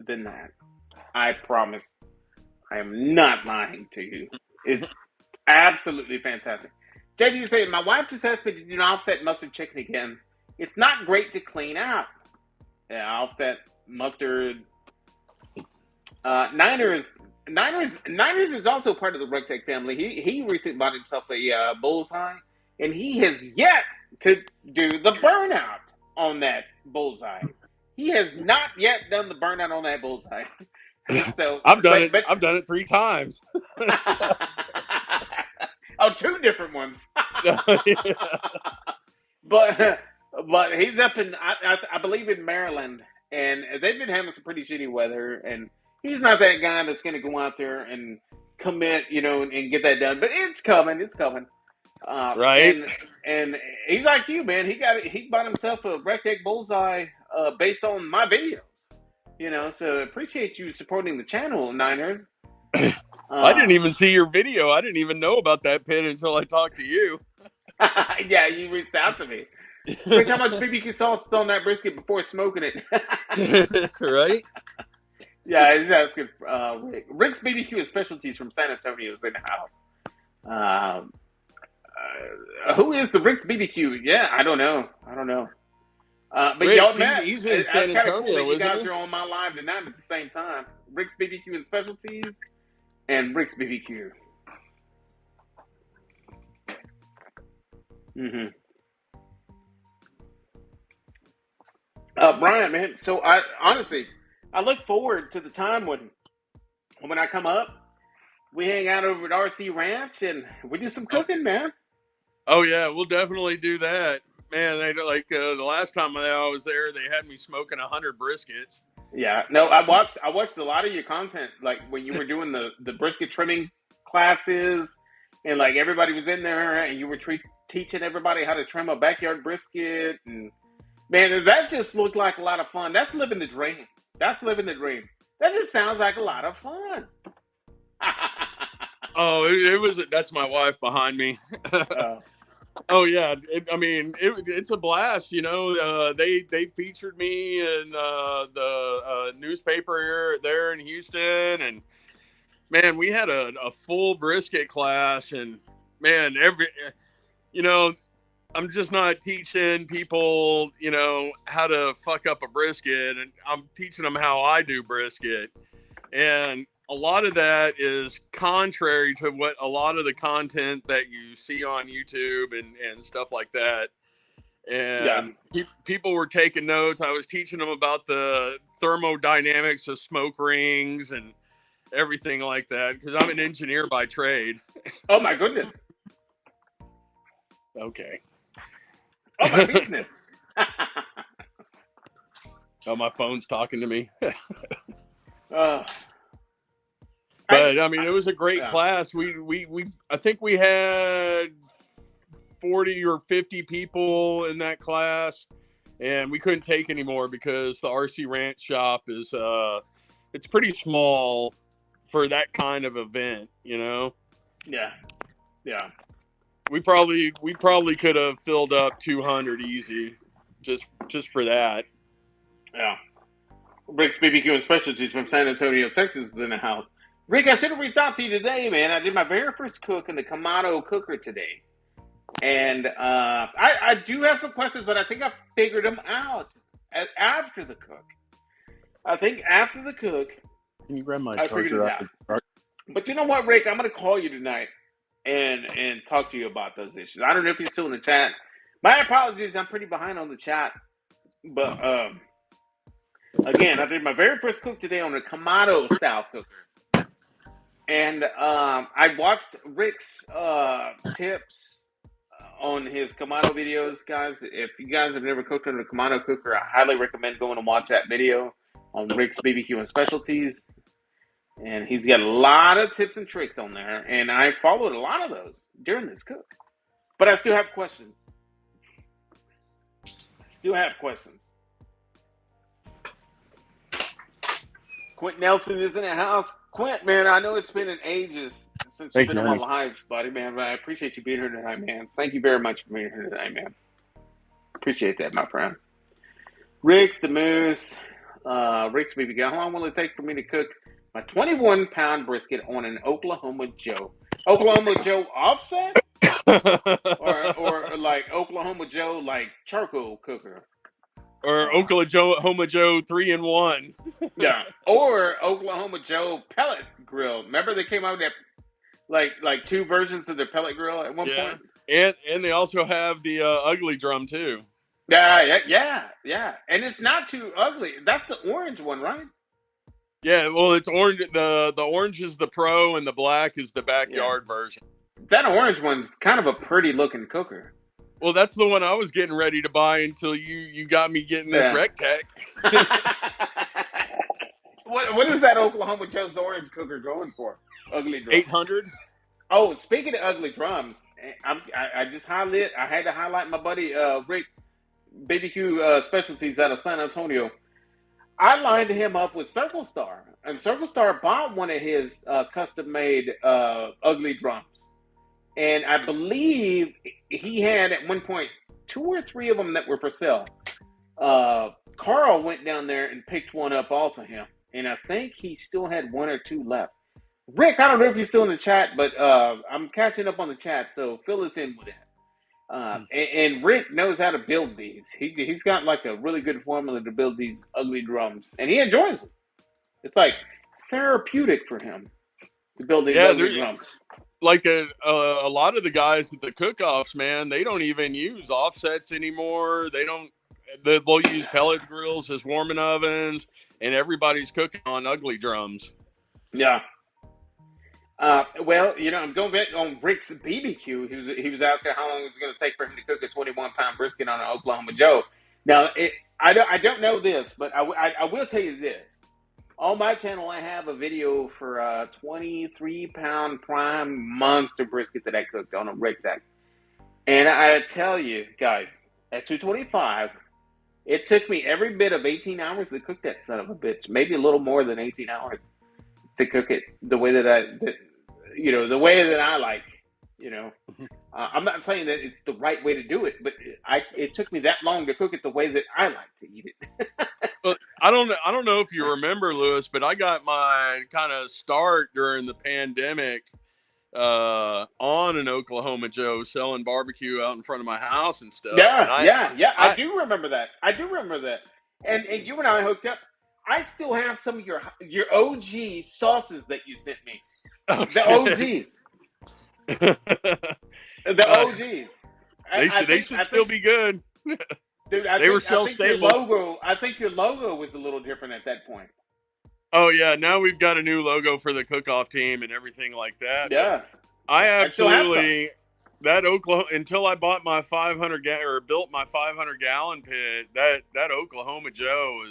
than that. I promise. I am not lying to you. It's absolutely fantastic. JD said, my wife just asked me to do an offset mustard chicken again. It's not great to clean out. Yeah, offset mustard. Niners is also part of the Rectech family. He recently bought himself a bullseye, and he has yet to do the burnout on that bullseye. He has not yet done the burnout on that bullseye. So I've done it. I've done it 3 times. Oh, 2 different ones. But he's up in I believe in Maryland, and they've been having some pretty shitty weather, and he's not that guy that's going to go out there and commit, and get that done. But it's coming. It's coming. Right. And he's like you, man. He bought himself a Rectech bullseye based on my videos. So appreciate you supporting the channel, Niners. I didn't even see your video. I didn't even know about that pit until I talked to you. Yeah, you reached out to me. Rick, how much BBQ sauce is on that brisket before smoking it? Right? Yeah, that's good. Rick. Rick's BBQ and Specialties from San Antonio is in the house. Who is the Rick's BBQ? Yeah, I don't know. But Rick, y'all met. he's in That's San kind of cool Antonio, that you isn't guys he? are on my live tonight at the same time. Rick's BBQ and Specialties and Rick's BBQ. Mm-hmm. Brian, man. So I look forward to the time when I come up, we hang out over at RC Ranch and we do some cooking, man. Oh yeah, we'll definitely do that. Man, they like the last time I was there, they had me smoking 100 briskets. Yeah, no, I watched a lot of your content, like when you were doing the brisket trimming classes, and like everybody was in there, and you were teaching everybody how to trim a backyard brisket, and man, that just looked like a lot of fun. That's living the dream. That just sounds like a lot of fun. Oh, it was. That's my wife behind me. Oh yeah, it's a blast. They featured me in the newspaper there in Houston, and man, we had a full brisket class, and man, I'm just not teaching people, how to fuck up a brisket, and I'm teaching them how I do brisket, and a lot of that is contrary to what a lot of the content that you see on YouTube and stuff like that. And people were taking notes. I was teaching them about the thermodynamics of smoke rings and everything like that, because I'm an engineer by trade. Oh my goodness. Okay. Oh my business. Oh, my phone's talking to me. Uh, But I mean, it was a great yeah. class. I think we had 40 or 50 people in that class, and we couldn't take any more because the RC Ranch shop is it's pretty small for that kind of event, you know. Yeah. Yeah. We probably could have filled up 200 easy just for that. Yeah. Rick's BBQ and Specialties from San Antonio, Texas is in the house. Rick, I should have reached out to you today, man. I did my very first cook in the Kamado cooker today. And I do have some questions, but I think I figured them out after the cook. I think after the cook, Can you grab my I figured charger it out? out. But you know what, Rick? I'm going to call you tonight and talk to you about those issues. I don't know if you're still in the chat. My apologies. I'm pretty behind on the chat. But again, I did my very first cook today on a Kamado style cooker. And I watched Rick's tips on his Kamado videos, guys. If you guys have never cooked on a Kamado cooker, I highly recommend going and watch that video on Rick's BBQ and Specialties. And he's got a lot of tips and tricks on there. And I followed a lot of those during this cook. But I still have questions. Quint Nelson is in the house. Quint, man, I know it's been an ages since you've been on my lives, buddy, man. But I appreciate you being here tonight, man. Thank you very much for being here tonight, man. Appreciate that, my friend. Rick's the Moose. Rick's BBQ. How long will it take for me to cook my 21-pound brisket on an Oklahoma Joe? Oklahoma Joe offset? or like Oklahoma Joe, like charcoal cooker? Or Oklahoma Joe 3-in-1. Yeah, or Oklahoma Joe pellet grill. Remember they came out with that like two versions of their pellet grill at one point. And they also have the ugly drum too. Yeah. And it's not too ugly. That's the orange one, right? Yeah, well, it's orange. The orange is the pro, and the black is the backyard version. That orange one's kind of a pretty looking cooker. Well, that's the one I was getting ready to buy until you got me getting this Rectech. What is that Oklahoma Joe's orange cooker going for? Ugly drum. 800. Oh, speaking of ugly drums, I just highlight. I had to highlight my buddy Rick BBQ Specialties out of San Antonio. I lined him up with Circle Star, and Circle Star bought one of his custom-made ugly drums. And I believe he had at one point 2 or 3 of them that were for sale. Carl went down there and picked one up off of him. And I think he still had 1 or 2 left. Rick, I don't know if you're still in the chat, but I'm catching up on the chat, so fill us in with that. And Rick knows how to build these. He's got like a really good formula to build these ugly drums. And he enjoys them. It's like therapeutic for him to build these ugly drums. Like a lot of the guys at the cook-offs, man, they don't even use offsets anymore. They'll use pellet grills as warming ovens, and everybody's cooking on ugly drums. Yeah. Well, I'm going back on Rick's BBQ. He was asking how long it was going to take for him to cook a 21-pound brisket on an Oklahoma Joe. Now, I don't know this, but I will tell you this. On my channel, I have a video for a 23-pound prime monster brisket that I cooked on a Rectech. And I tell you, guys, at 225, it took me every bit of 18 hours to cook that son of a bitch. Maybe a little more than 18 hours to cook it the way that the way that I like. I'm not saying that it's the right way to do it, but it took me that long to cook it the way that I like to eat it. Well, I don't know if you remember, Lewis, but I got my kind of start during the pandemic on an Oklahoma Joe selling barbecue out in front of my house and stuff. Yeah. I do remember that. And you and I hooked up. I still have some of your OG sauces that you sent me. OGs. The OGs. They should still be good. Dude, I think your logo was a little different at that point. Oh yeah, now we've got a new logo for the cook-off team and everything like that. Yeah, I absolutely that Oklahoma until I bought my 500 built my 500 gallon pit. That Oklahoma Joe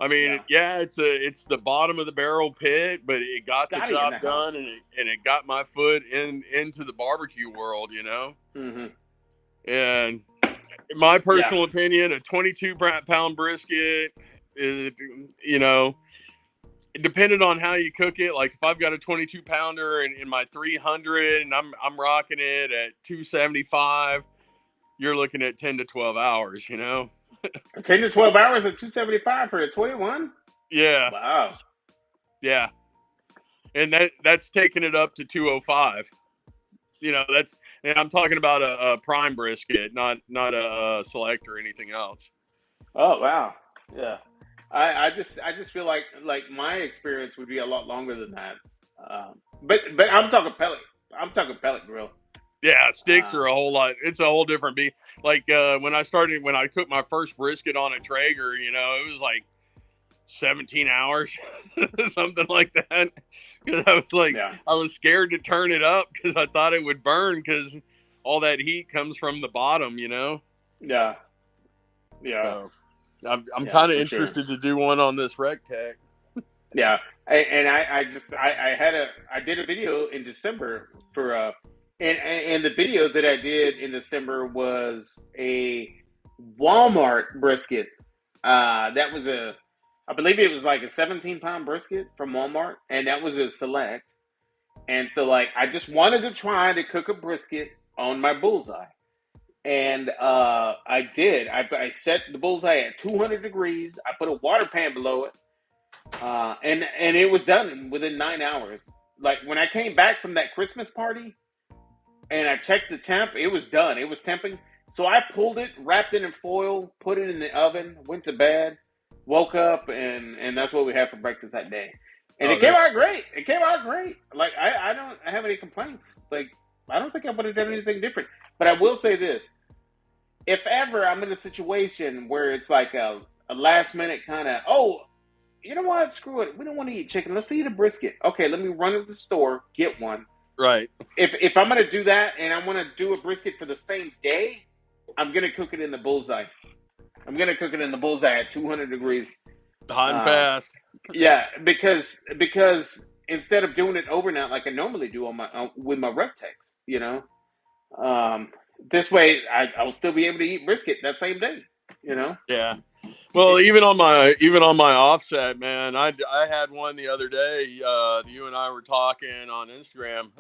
I mean, it's the bottom of the barrel pit, but it got Scotty the in job the done, house. and it got my foot into the barbecue world, Mm-hmm. And in my Yeah. personal opinion, a 22-pound brisket is, depending on how you cook it. Like if I've got a 22-pounder in my 300 and I'm rocking it at 275, you're looking at 10 to 12 hours, 10 to 12 hours at 275 for a 21? Yeah. Wow. Yeah. And that's taking it up to 205. And I'm talking about a prime brisket, not a select or anything else. Oh, wow. Yeah. I just feel like my experience would be a lot longer than that. But I'm talking pellet. I'm talking pellet grill. Yeah, sticks Uh, are a whole lot. It's a whole different beat. Like when I cooked my first brisket on a Traeger, it was like 17 hours, something like that. Because I was scared to turn it up because I thought it would burn because all that heat comes from the bottom, Yeah. Yeah. So I'm Yeah, kind of for sure. interested to do one on this Rectech. Yeah. And I did a video in December for and the video that I did in December was a Walmart brisket. That was I believe it was like a 17-pound brisket from Walmart, and that was a select. And so, like, I just wanted to try to cook a brisket on my bullseye. And I did. I set the bullseye at 200 degrees. I put a water pan below it. And it was done within 9 hours. Like, when I came back from that Christmas party and I checked the temp, it was done. It was temping. So I pulled it, wrapped it in foil, put it in the oven, went to bed, woke up, and that's what we had for breakfast that day. And Oh, it came out great. It came out great. Like I don't have any complaints. Like I don't think I would have done anything different. But I will say this: if ever I'm in a situation where it's like a last minute kind of, oh, you know what? Screw it. We don't want to eat chicken. Let's eat a brisket. Okay, let me run to the store, get one. right. If I'm gonna do that and I want to do a brisket for the same day, I'm gonna cook it in the bullseye. I'm gonna cook it in the bullseye at 200 degrees. Hot and fast. Yeah, because instead of doing it overnight like I normally do on my with my Rectex, um, this way I'll still be able to eat brisket that same day. Yeah. Well, even on my offset, man, I had one the other day. You and I were talking on Instagram.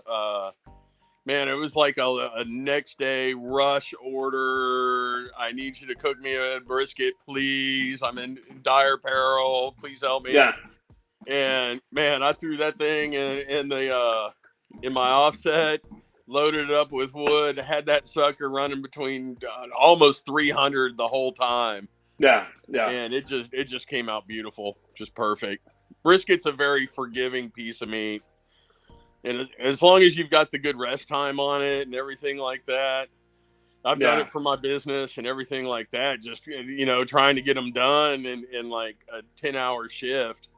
Man, it was like a next day rush order. I need you to cook me a brisket, please. I'm in dire peril. Please help me. Yeah, And man, I threw that thing in my offset, loaded it up with wood, had that sucker running between almost 300 the whole time. yeah. And it just came out beautiful, just perfect. Brisket's a very forgiving piece of meat, and as long as you've got the good rest time on it and everything like that. I've done it for my business and everything like that. Just trying to get them done in like a 10-hour shift,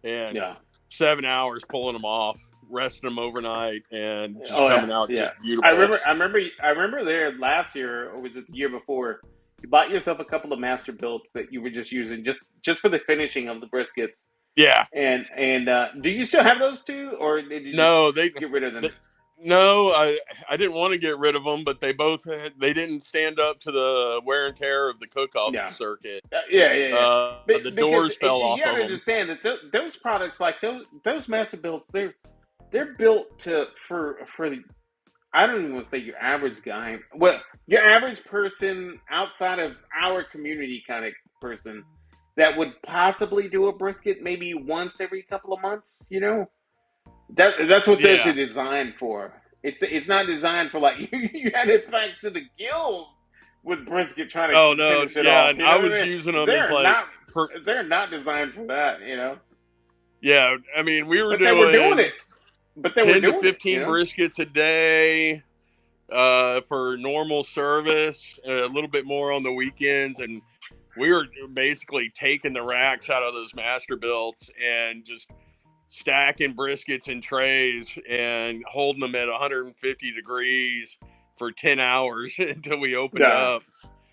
and 7 hours pulling them off, resting them overnight, and just coming out just beautiful. I remember there last year, or was it the year before? You bought yourself a couple of master builds that you were just using just for the finishing of the briskets. Yeah. And do you still have those two, or did you get rid of them? No, I didn't want to get rid of them, but they didn't stand up to the wear and tear of the cook-off circuit. The doors fell off of them. You got to understand that those products, like those master builds, they're built for the, I don't even want to say your average guy. Well, your average person outside of our community kind of person that would possibly do a brisket maybe once every couple of months. That's what those are designed for. It's not designed for like you had it back to the gills with brisket trying to finish it off. I was using them as like they're not designed for that. Yeah, I mean we were they were doing it. But they 10 were doing to 15 it, briskets a day for normal service, a little bit more on the weekends, and we were basically taking the racks out of those master builds and just stacking briskets in trays and holding them at 150 degrees for 10 hours until we opened up.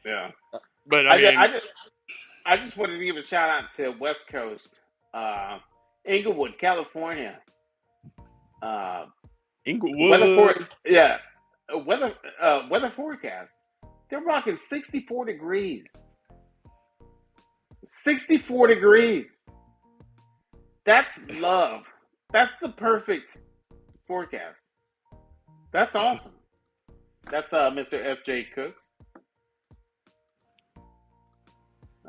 Yeah. But I just wanted to give a shout out to West Coast, Inglewood, California. Uh, weather for Inglewood. yeah, weather forecast. They're rocking 64 degrees. 64 degrees. That's love. That's the perfect forecast. That's awesome. That's Mr. S.J. Cooks.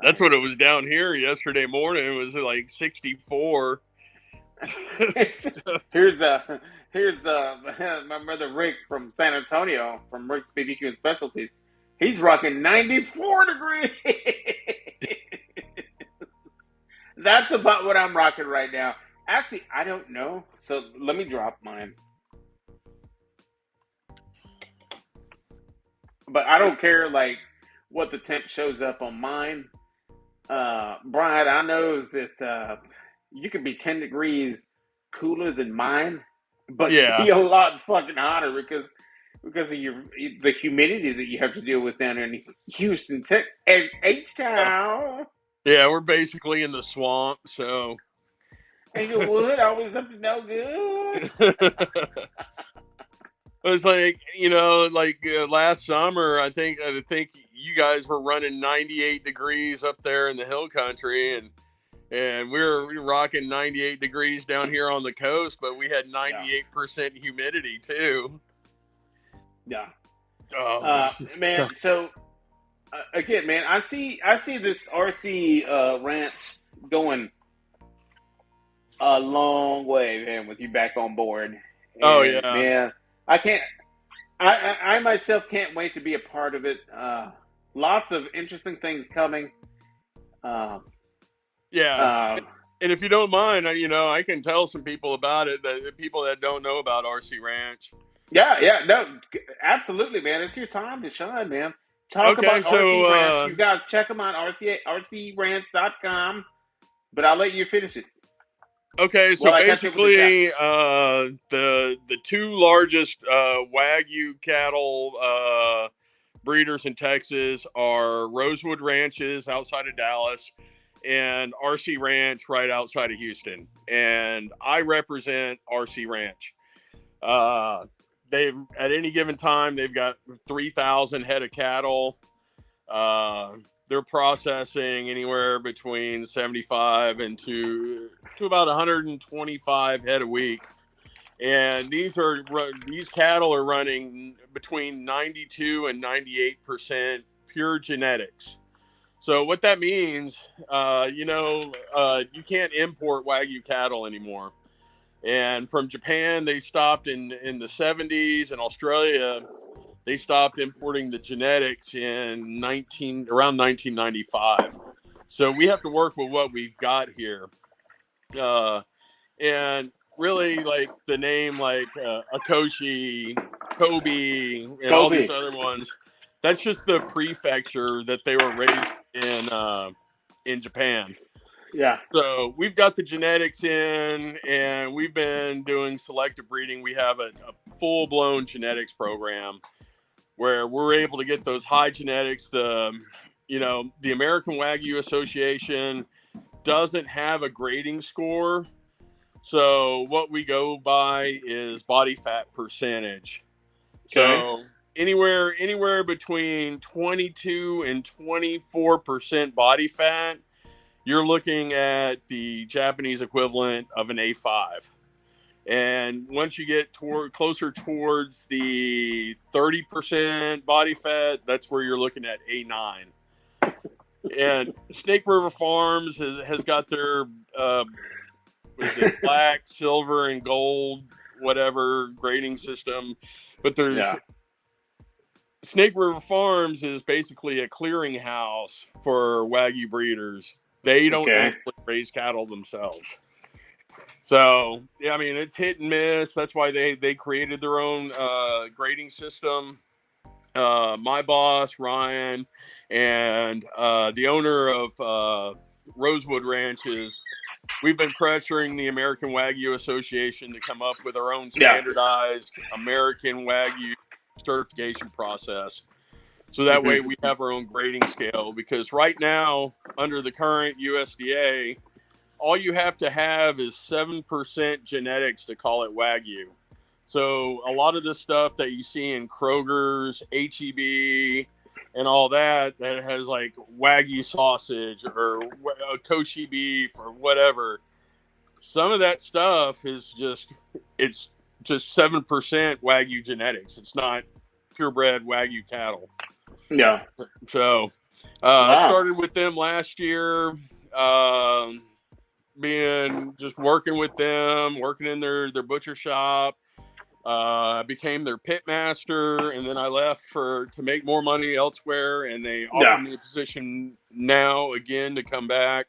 That's what it Nice. was down here yesterday morning. It was like 64. here's my brother Rick from San Antonio from Rick's BBQ and Specialties. He's rocking 94 degrees. That's about what I'm rocking right now. Actually, I don't know. So let me drop mine. But I don't care like what the temp shows up on mine. Brian, I know that you could be 10 degrees cooler than mine, but Yeah. be a lot fucking hotter because of the humidity that you have to deal with down there in Houston, H-Town. Yeah, we're basically in the swamp, so. Inglewood, always up to no good. It was like, last summer, I think you guys were running 98 degrees up there in the hill country, and we were rocking 98 degrees down here on the coast, but we had 98% humidity too. Yeah. Oh, Man, tough. so again, man, I see this RC ranch going a long way, man, with you back on board. And, Oh yeah. man, I can't. I myself can't wait to be a part of it. Lots of interesting things coming. Yeah. And if you don't mind, I can tell some people about it, that people that don't know about RC Ranch. Yeah, no, absolutely, man. It's your time to shine, man. Talk Okay, about RC Ranch. so You guys check them on rcranch.com. But I'll let you finish it. okay, so Well, I catch up with the basically, the two largest Wagyu cattle breeders in Texas are Rosewood Ranches outside of Dallas and RC Ranch right outside of Houston. And I represent RC Ranch. They've at any given time they've got 3,000 head of cattle. They're processing anywhere between 75 and to about 125 head a week. And these cattle are running between 92 and 98% pure genetics. So what that means, you can't import Wagyu cattle anymore. And from Japan, they stopped in the 70s, and Australia, they stopped importing the genetics in around 1995. So we have to work with what we've got here. And really, like the name like Akoshi, Kobe, and all these other ones, that's just the prefecture that they were raised in Japan. Yeah. So we've got the genetics in, and we've been doing selective breeding. We have a full-blown genetics program where we're able to get those high genetics. The American Wagyu Association doesn't have a grading score. So what we go by is body fat percentage. Okay. So anywhere between 22 and 24% body fat, you're looking at the Japanese equivalent of an A5. And once you get closer towards the 30% body fat, that's where you're looking at A9. And Snake River Farms has got their black, silver, and gold, whatever grading system. But there's Snake River Farms is basically a clearinghouse for Wagyu breeders. They don't actually raise cattle themselves. So, yeah, I mean, it's hit and miss. That's why they created their own grading system. My boss, Ryan, and the owner of Rosewood Ranches, we've been pressuring the American Wagyu Association to come up with our own standardized American Wagyu certification process. So that way we have our own grading scale, because right now, under the current USDA, all you have to have is 7% genetics to call it Wagyu. So a lot of the stuff that you see in Kroger's, HEB, and all that has like Wagyu sausage or kosher beef or whatever, some of that stuff is it's just 7% Wagyu genetics. It's not purebred Wagyu cattle. Yeah. So Wow. I started with them last year, being just working with them, working in their butcher shop. I became their pit master, and then I left to make more money elsewhere, and they offered me a position now again to come back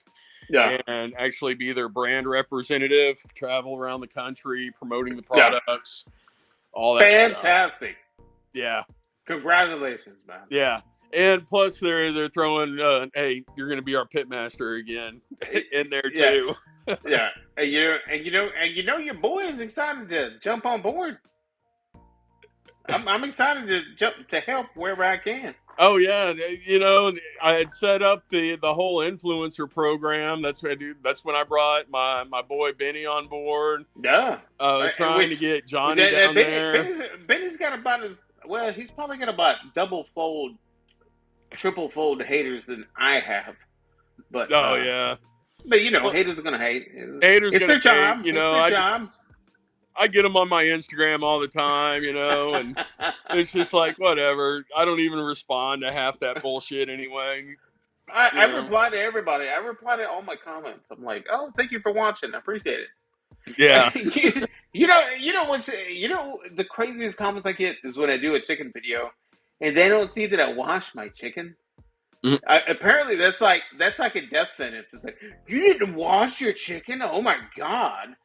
and actually be their brand representative, travel around the country promoting the products, all that Fantastic. stuff. Yeah. Congratulations, man. Yeah. And plus they're throwing hey, you're going to be our pit master again in there too. Yeah. And you know your boy is excited to jump on board. I'm excited to jump to help wherever I can. Oh yeah, you know, I had set up the whole influencer program. That's what I do. That's when I brought my boy Benny on board. Yeah, I was trying to get Johnny down there. Benny's got about he's probably got about double fold, triple fold haters than I have. But yeah. But you know, haters are gonna hate. Haters it's gonna their job. Hate, you know, it's their job. I get them on my Instagram all the time, you know, and it's just like, whatever. I don't even respond to half that bullshit anyway. I reply to everybody. I reply to all my comments. I'm like, oh, thank you for watching. I appreciate it. Yeah. you know the craziest comments I get is when I do a chicken video and they don't see that I wash my chicken. Apparently that's like a death sentence. It's like, you didn't wash your chicken? Oh my God.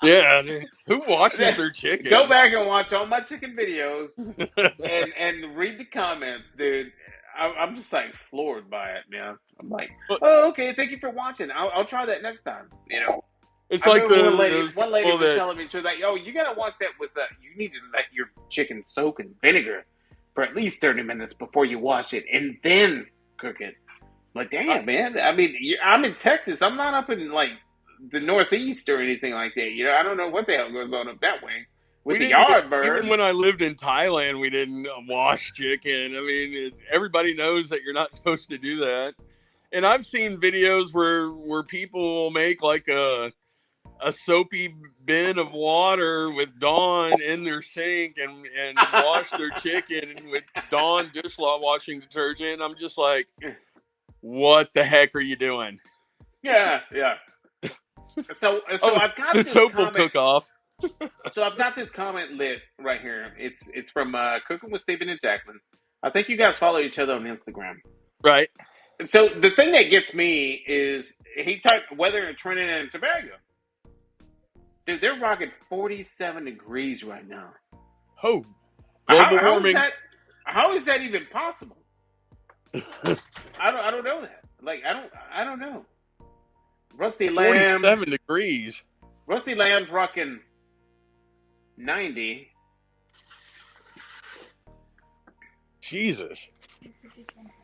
Yeah, who washes their chicken? Go back and watch all my chicken videos and read the comments, dude. I'm just like floored by it, man. I'm like, oh, okay, thank you for watching. I'll try that next time. You know, it's like one lady was telling me, she was like, "Yo, you gotta watch that with you need to let your chicken soak in vinegar for at least 30 minutes before you wash it, and then cook it." Like, damn, man. I mean, I'm in Texas. I'm not up in like the Northeast or anything like that. You know, I don't know what the hell goes on up that way with the yard bird. Even when I lived in Thailand, we didn't wash chicken. I mean, everybody knows that you're not supposed to do that. And I've seen videos where people will make like a soapy bin of water with Dawn in their sink and wash their chicken with Dawn dishwashing detergent. I'm just like, what the heck are you doing? Yeah. So I've got this soap comment. Will cook off. So I've got this comment lit right here. It's from Cooking with Stephen and Jackman. I think you guys follow each other on Instagram, right? And so the thing that gets me is he talked weather in Trinidad and Tobago. Dude, they're rocking 47 degrees right now. Oh, global warming. How is that even possible? I don't know that. Like I don't know. Rusty Lamb. 47 degrees. Rusty Lamb's rocking 90. Jesus.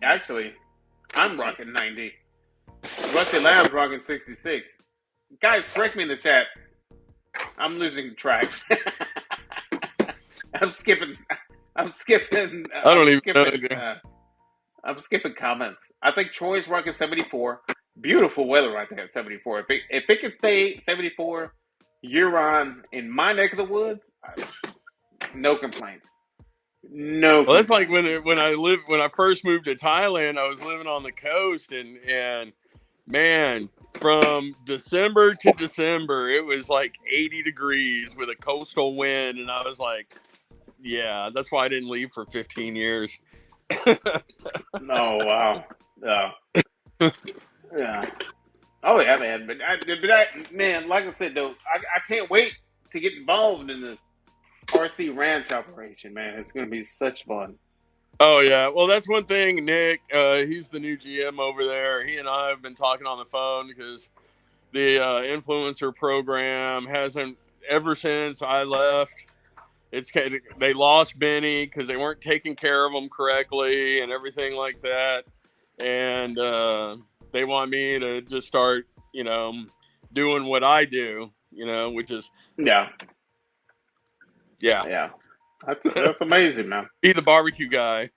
Actually, I'm rocking 90. Rusty Lamb's rocking 66. Guys, correct me in the chat. I'm losing track. I'm skipping. I don't even know. I'm skipping comments. I think Troy's rocking 74. Beautiful weather right there at 74. If it can stay 74 year on in my neck of the woods, no complaints. No. Well, that's like when I first moved to Thailand, I was living on the coast and man, from December to December, it was like 80 degrees with a coastal wind, and I was like, yeah, that's why I didn't leave for 15 years. Oh, wow. Yeah. Oh, yeah, man. But man, like I said, though, I can't wait to get involved in this RC ranch operation, man. It's going to be such fun. Oh, yeah. Well, that's one thing, Nick. He's the new GM over there. He and I have been talking on the phone because the influencer program hasn't, ever since I left, they lost Benny because they weren't taking care of him correctly and everything like that. And they want me to just start, doing what I do, which is Yeah. yeah, Yeah. That's amazing, man. be the barbecue guy.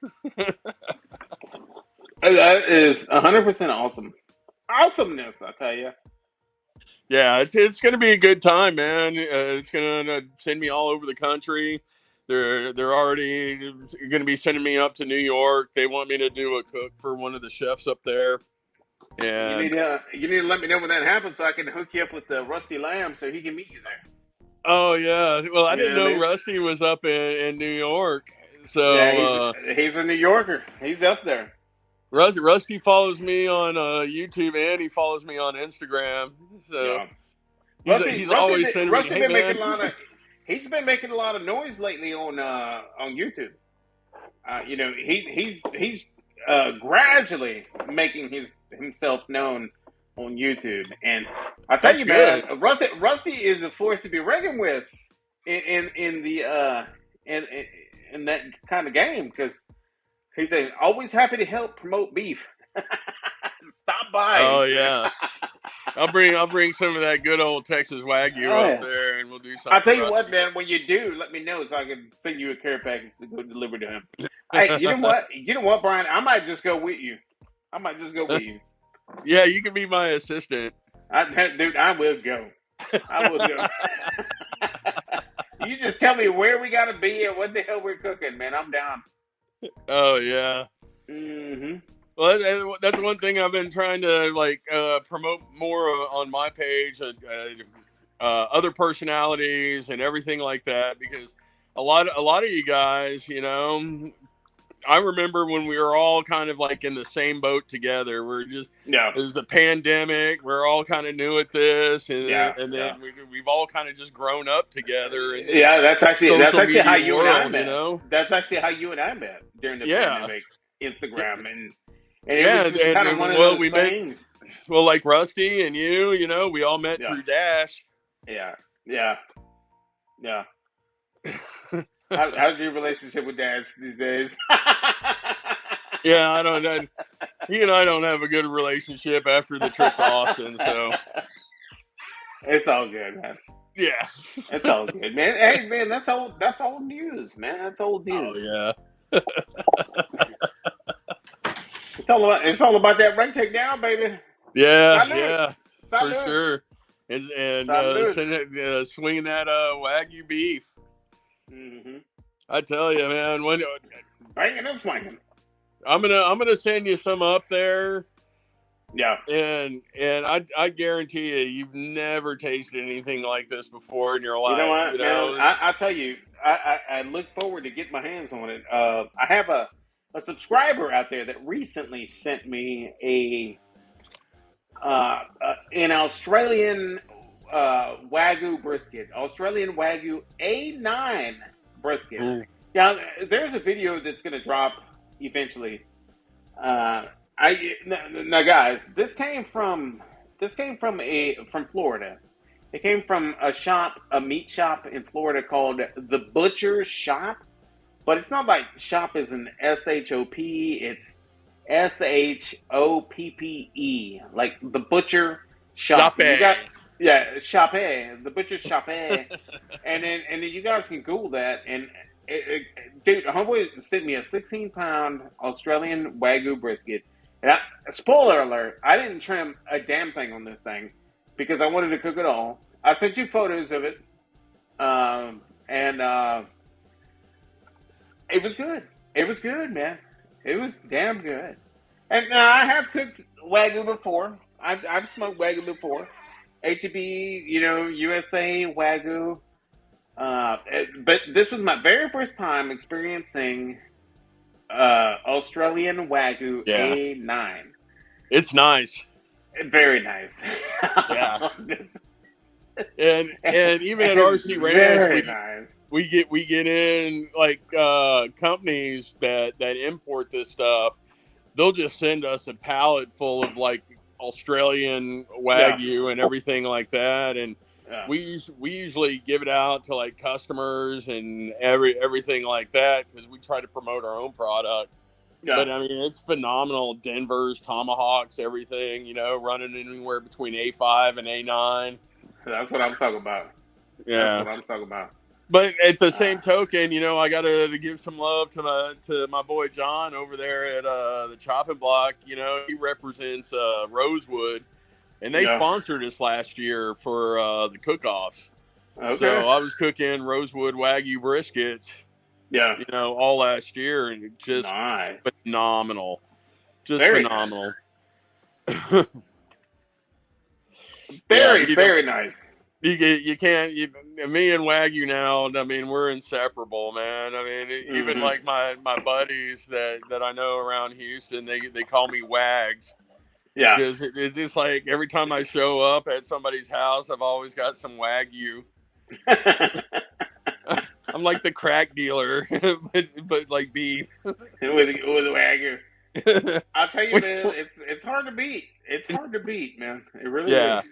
That is 100% awesome. Awesomeness, I tell you. Yeah, it's gonna be a good time, man. It's gonna send me all over the country. They're already gonna be sending me up to New York. They want me to do a cook for one of the chefs up there. And You need to let me know when that happens so I can hook you up with Rusty Lamb so he can meet you there. oh yeah, well I You didn't know what I know mean? Rusty was up in New York. Yeah, So he's a New Yorker. He's up there. Rusty follows me on YouTube and he follows me on Instagram. So Yeah. he's always sending me, Rusty hey been man. he's been making a lot of noise lately on YouTube. He's gradually making himself known on YouTube, and I tell That's you, man, good. Rusty is a force to be reckoned with in the in that kind of game because he's always happy to help promote beef. Stop by. Oh yeah. I'll bring some of that good old Texas Wagyu Oh up yeah. there, and we'll do I'll something tell you what, rusty. man. When you do, let me know so I can send you a care package to go deliver to him. Hey, you know what? You know what, Brian? I might just go with you. I might just go with you. Yeah, you can be my assistant. Dude, I will go. I will go. You just tell me where we got to be and what the hell we're cooking, man. I'm down. Oh yeah. Mm-hmm. Well, that's one thing I've been trying to promote more on my page, other personalities and everything like that, because a lot of you guys, I remember when we were all kind of like in the same boat together. Yeah. It was the pandemic. We're all kind of new at this, and Yeah. then we've all kind of just grown up together in this Yeah, that's actually how social media you and I world, met. That's actually how you and I met during the Yeah. pandemic. Yeah, Instagram and it yeah, was just kind of one of well, those we met. things. Well, like Rusty and you, we all met Yeah. through Dash. Yeah. Yeah. Yeah. How's your relationship with Dash these days? Yeah, I don't. He and I don't have a good relationship after the trip to Austin, so It's all good, man. yeah. It's all good, man. Hey, man, that's old news, man. That's old Oh news. yeah. It's all about that ring takedown, baby. Yeah, Salute. yeah, for Salute. sure. And Salute. swinging that Wagyu beef. Mm-hmm. I tell you, man. When Banging and swinging. I'm gonna send you some up there. Yeah. And I guarantee you've never tasted anything like this before in your life. You know what, man? I tell you, I look forward to getting my hands on it. I have a subscriber out there that recently sent me an Australian Wagyu brisket, Australian Wagyu A9 brisket. Ooh. Now, there's a video that's going to drop eventually. Now, guys, this came from Florida. It came from a meat shop in Florida called The Butcher's Shop, but it's not like shop is an SHOP. It's SHOPPE, like The Butcher Shop. Shop, The Butcher Shop, and then you guys can Google that. And dude, homeboy sent me a 16-pound Australian Wagyu brisket. And spoiler alert, I didn't trim a damn thing on this thing because I wanted to cook it all. I sent you photos of it, and it was good. It was good, man. It was damn good. And I have cooked Wagyu before. I've smoked Wagyu before. HEB, USA Wagyu. But this was my very first time experiencing Australian Wagyu A9. It's nice. Very nice. Yeah. and even at RC Ranch, we get in like companies that import this stuff. They'll just send us a pallet full of like Australian Wagyu and everything like that, and Yeah. we usually give it out to like customers and everything like that because we try to promote our own product. Yeah. But I mean, it's phenomenal. Denver's, Tomahawks, everything, running anywhere between A5 and A9. That's what I'm talking about. That's Yeah. what I'm talking about. But at the Uh, same token, I got to give some love to my boy John over there at the chopping block. He represents Rosewood, and they yeah. sponsored us last year for the cook-offs. Okay. So I was cooking Rosewood Wagyu briskets, Yeah. all last year, and it just Nice. phenomenal, just Very nice. phenomenal. Yeah, Very, very nice. you can't. Me and Wagyu now. I mean, we're inseparable, man. I mean, even Mm-hmm. like my buddies that I know around Houston, they call me Wags Yeah. because it's just like every time I show up at somebody's house, I've always got some Wagyu. I'm like the crack dealer, but like beef. with Wagyu. I'll tell you, Which, man, it's hard to beat. It's hard to beat, man. It really yeah, is.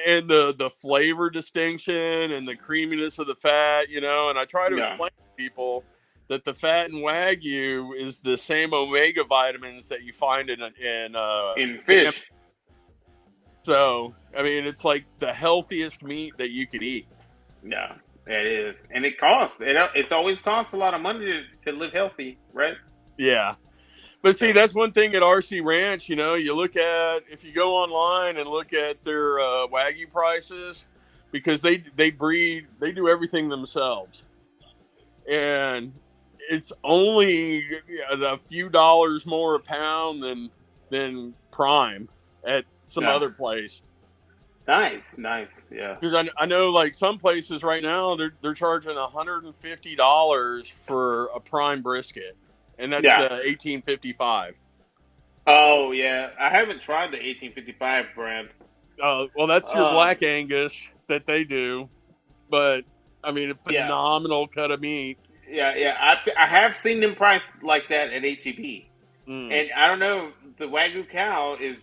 and the flavor distinction and the creaminess of the fat, and I try to Yeah. explain to people that the fat in Wagyu is the same omega vitamins that you find in In salmon. fish. So I mean, it's like the healthiest meat that you could eat. Yeah, it is, and it costs. It's always costs a lot of money to live healthy, right? Yeah. But see, So, that's one thing at RC Ranch. You look at if you go online and look at their Wagyu prices, because they do everything themselves, and it's only a few dollars more a pound than Prime at some yeah, other place. nice, yeah, Because I know like some places right now they're charging $150 for a Prime brisket, and that's yeah. the 1855. Oh yeah, I haven't tried the 1855 brand. Well, that's your Um, Black Angus that they do, but I mean, a yeah, phenomenal cut of meat. yeah. I have seen them priced like that at HEB, Mm. and I don't know. The Wagyu cow is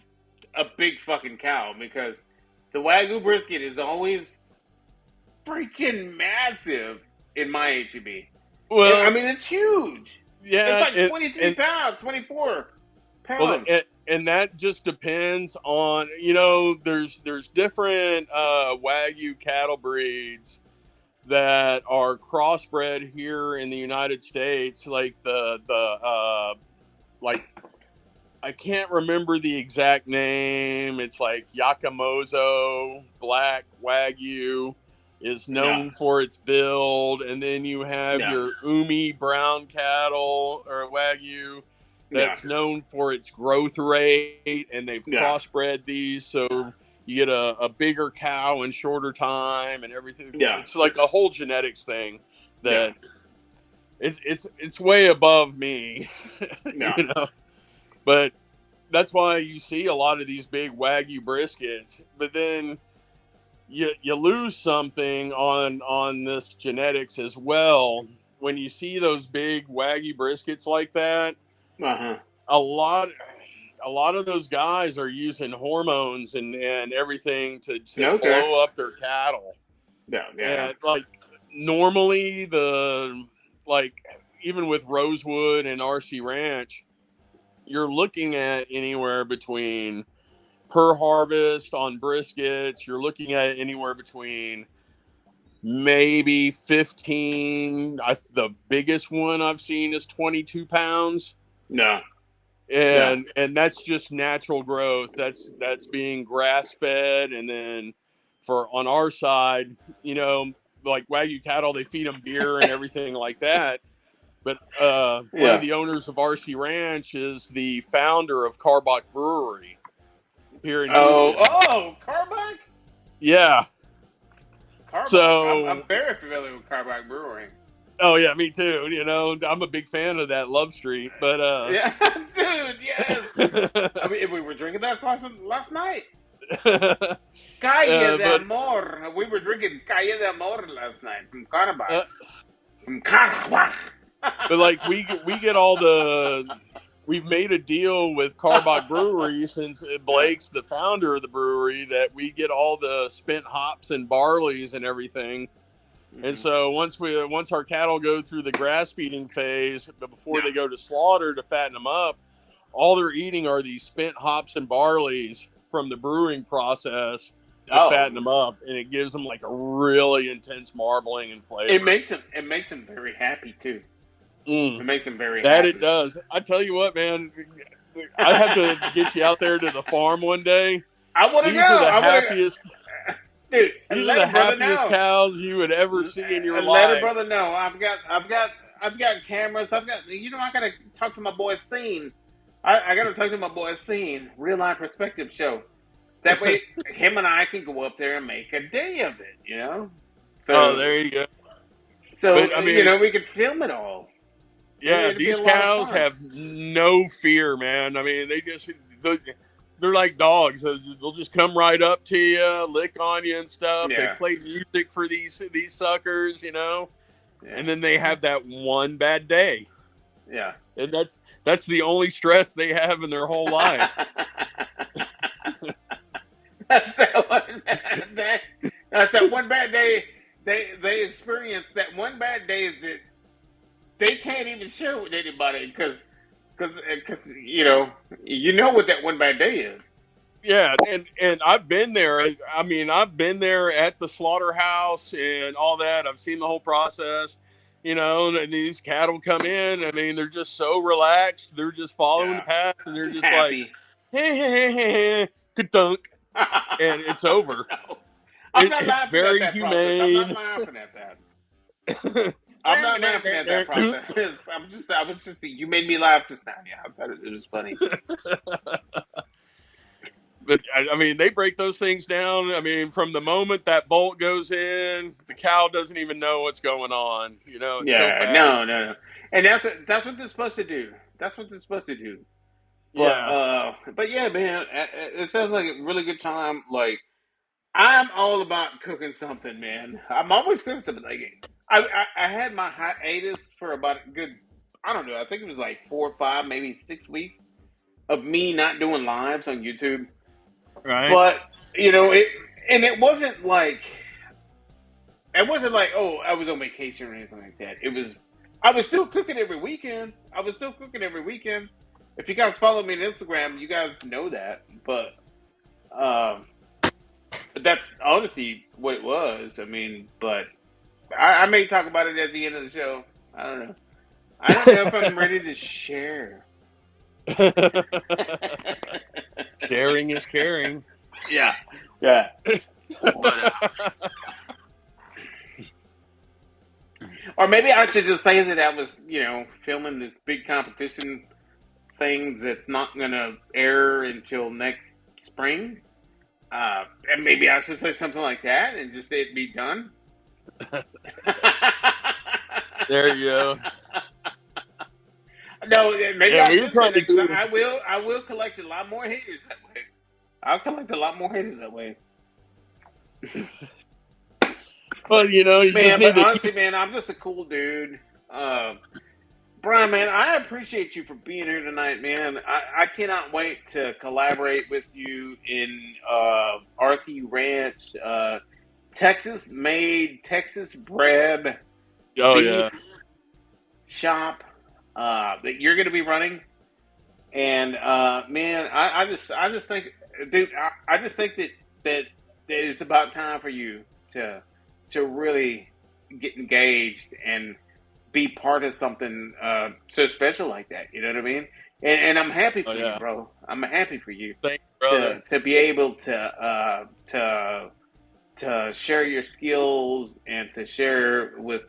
a big fucking cow because the Wagyu brisket is always freaking massive in my HEB. I Well, mean, it's huge. It's yeah, like 23 pounds, 24 well, pounds. and that just depends on there's different Wagyu cattle breeds that are crossbred here in the United States, like like I can't remember the exact name. It's like Yakamozo Black Wagyu is Yeah, known for its build, and then you have yeah, your Umi brown cattle or Wagyu yeah, that's known for its growth rate, and they've yeah, crossbred these so you get a bigger cow in shorter time and everything. yeah, It's like a whole genetics thing yeah, that it's way above me, yeah, But that's why you see a lot of these big Wagyu briskets. But then you lose something on this genetics as well. When you see those big Wagyu briskets like that, uh-huh. a lot of those guys are using hormones and everything to Okay. blow up their cattle. Yeah, yeah, And like normally like even with Rosewood and RC Ranch, you're looking at anywhere between per harvest on briskets, you're looking at anywhere between maybe 15. The biggest one I've seen is 22 pounds. yeah, yeah, And that's just natural growth. That's being grass fed. And then for on our side, like Wagyu cattle, they feed them beer and everything like that. But one of yeah. the owners of RC Ranch is the founder of Carbach Brewery here in Oh, Houston. Carbach? Yeah. Carbach. I'm So, very familiar with Carbach Brewing. oh yeah, me too. I'm a big fan of that Love Street, but Yeah, dude, yes. I mean, we were drinking that last night. Calle de but Amor. We were drinking Calle de Amor last night from Carbach. uh, From Carbach. but like we get all the we've made a deal with Carbach Brewery, since Blake's the founder of the brewery, that we get all the spent hops and barleys and everything. And so once our cattle go through the grass feeding phase, but before they go to slaughter to fatten them up, all they're eating are these spent hops and barleys from the brewing process to fatten them up, and it gives them like a really intense marbling and flavor. It makes them very happy too. It makes them very that happy. It does. I tell you what, man, I have to get you out there to the farm one day. I want to go. Are the happiest. Dude, these are the happiest cows you would ever see in your life. Let a brother know. I've got cameras. I gotta talk to my boy Scene. I gotta talk to my boy Scene. Real life perspective show. That way, him and I can go up there and make a day of it. You know. So there you go. So but, I mean, we could film it all. Yeah, these cows have no fear, man. I mean, they're like dogs. They'll just come right up to you, lick on you and stuff. Yeah. They play music for these suckers, you know. Yeah. And then they have that one bad day. Yeah. And that's the only stress they have in their whole life. That's that one bad day. That's that one bad day they experience. That one bad day is that they can't even share with anybody because you know what that one bad day is. Yeah, and I've been there. I mean, I've been there at the slaughterhouse and all that. I've seen the whole process, you know, and these cattle come in. I mean, they're just so relaxed. They're just following the path, and they're just happy. Like, hey, ka-dunk, and it's over. No. I'm not laughing very at that humane. Process. I'm not laughing at that. I'm not laughing at that process. I was just, you made me laugh just now. Yeah, I thought it was funny. But I mean, they break those things down. I mean, from the moment that bolt goes in, the cow doesn't even know what's going on. You know? It's so fast. No. And that's what they're supposed to do. That's what they're supposed to do. But, but yeah, man, it sounds like a really good time. Like, I'm all about cooking something, man. I'm always cooking something. Like, I had my hiatus for about a good, I don't know, I think it was like 4 or 5, maybe 6 weeks of me not doing lives on YouTube. Right. But, you know, it wasn't like, oh, I was on vacation or anything like that. I was still cooking every weekend. If you guys follow me on Instagram, you guys know that. But that's honestly what it was. I mean, but I may talk about it at the end of the show. I don't know. I don't know if I'm ready to share. Sharing is caring. Yeah. Or maybe I should just say that I was, you know, filming this big competition thing that's not going to air until next spring. And maybe I should say something like that and just it be done. There you go. No, maybe I should say that, 'cause I will collect a lot more haters that way. I'll collect a lot more haters that way. Well, you know, honestly, man, I'm just a cool dude. Brian, man, I appreciate you for being here tonight, man. I cannot wait to collaborate with you in RC Ranch, Texas-made, Texas-bred beef shop that you're going to be running. And man, I just think, dude, I just think that it's about time for you to really get engaged and be part of something so special like that. You know what I mean? And I'm happy for you, bro. I'm happy for you. Thanks, brother. To be able to share your skills and to share with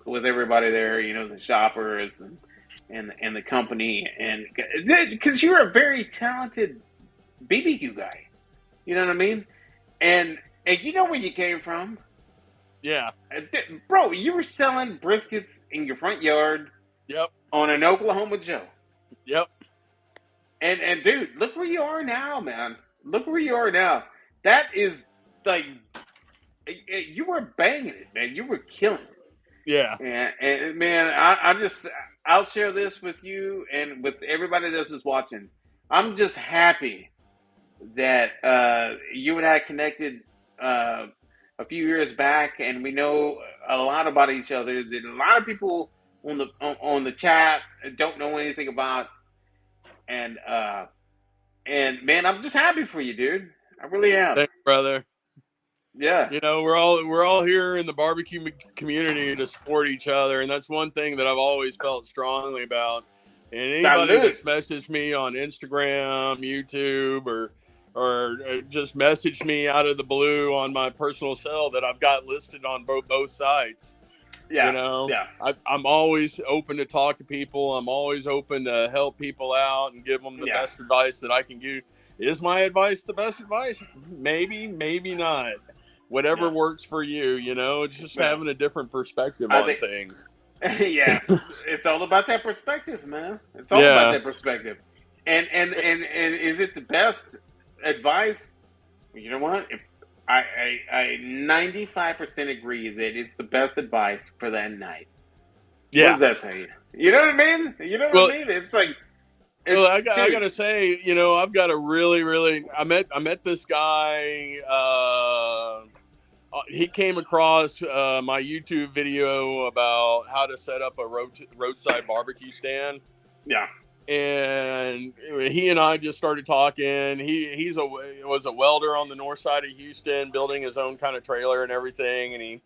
everybody there. You know, the shoppers and the company, and because you're a very talented BBQ guy. You know what I mean? And you know where you came from. Yeah. Bro, you were selling briskets in your front yard. Yep. On an Oklahoma Joe. Yep. And dude, look where you are now, man. Look where you are now. That is like, you were banging it, man. You were killing it. Yeah. And man, I'm just, I'll share this with you and with everybody that's just watching. I'm just happy that you and I connected uh, a few years back, and we know a lot about each other. That a lot of people on the chat don't know anything about, and and man, I'm just happy for you, dude. I really am. Thanks, brother. Yeah. You know, we're all here in the barbecue community to support each other, and that's one thing that I've always felt strongly about. And anybody Salute. that's messaged me on Instagram, YouTube, or just messaged me out of the blue on my personal cell that I've got listed on both sites. Yeah. You know, Yeah. I'm always open to talk to people. I'm always open to help people out and give them the Yeah. best advice that I can give. Is my advice the best advice? Maybe, maybe not. Whatever Yeah. works for you, you know, it's just Yeah. having a different perspective I on think. things. Yes, it's all about that perspective, man. It's all about Yeah. that perspective. And is it the best advice? You know what? If I 95% agree that it's the best advice for that night. What Yeah. does that tell you? You know what I mean? You know what Well, I mean? It's like well, it's I dude. gotta say, you know, I've got a really, I met this guy, he came across my YouTube video about how to set up a roadside barbecue stand, Yeah. and he and I just started talking. Was a welder on the north side of Houston, building his own kind of trailer and everything, and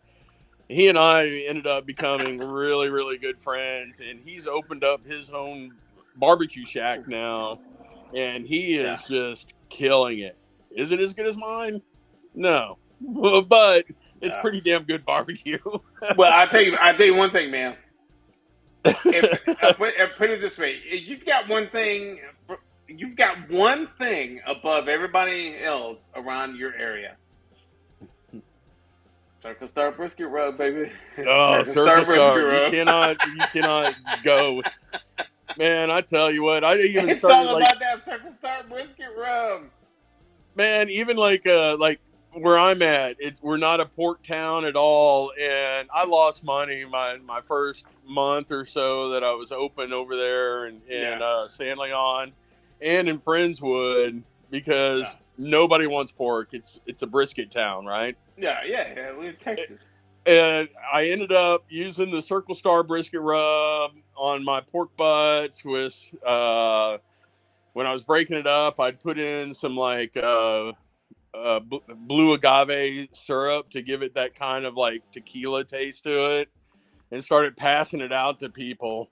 he and I ended up becoming really good friends. And he's opened up his own barbecue shack now, and he Yeah. is just killing it. Is it as good as mine? No, but it's Yeah. pretty damn good barbecue. Well, I tell you one thing, man. If put it this way, if you've got one thing above everybody else around your area. Circle Star Brisket Rub, baby. Oh, Circle Star Circle Brisket Star! You Rub. cannot go. Man, I tell you what, I even It's started all like, about that Circle Star Brisket Rub. man, even like where I'm at, we're not a pork town at all, and I lost money my first month or so that I was open over there in Yeah. San Leon and in Friendswood, because Yeah. nobody wants pork. It's a brisket town, right? Yeah. We're in Texas. And I ended up using the Circle Star brisket rub on my pork butts with when I was breaking it up, I'd put in some like blue agave syrup to give it that kind of like tequila taste to it, and started passing it out to people.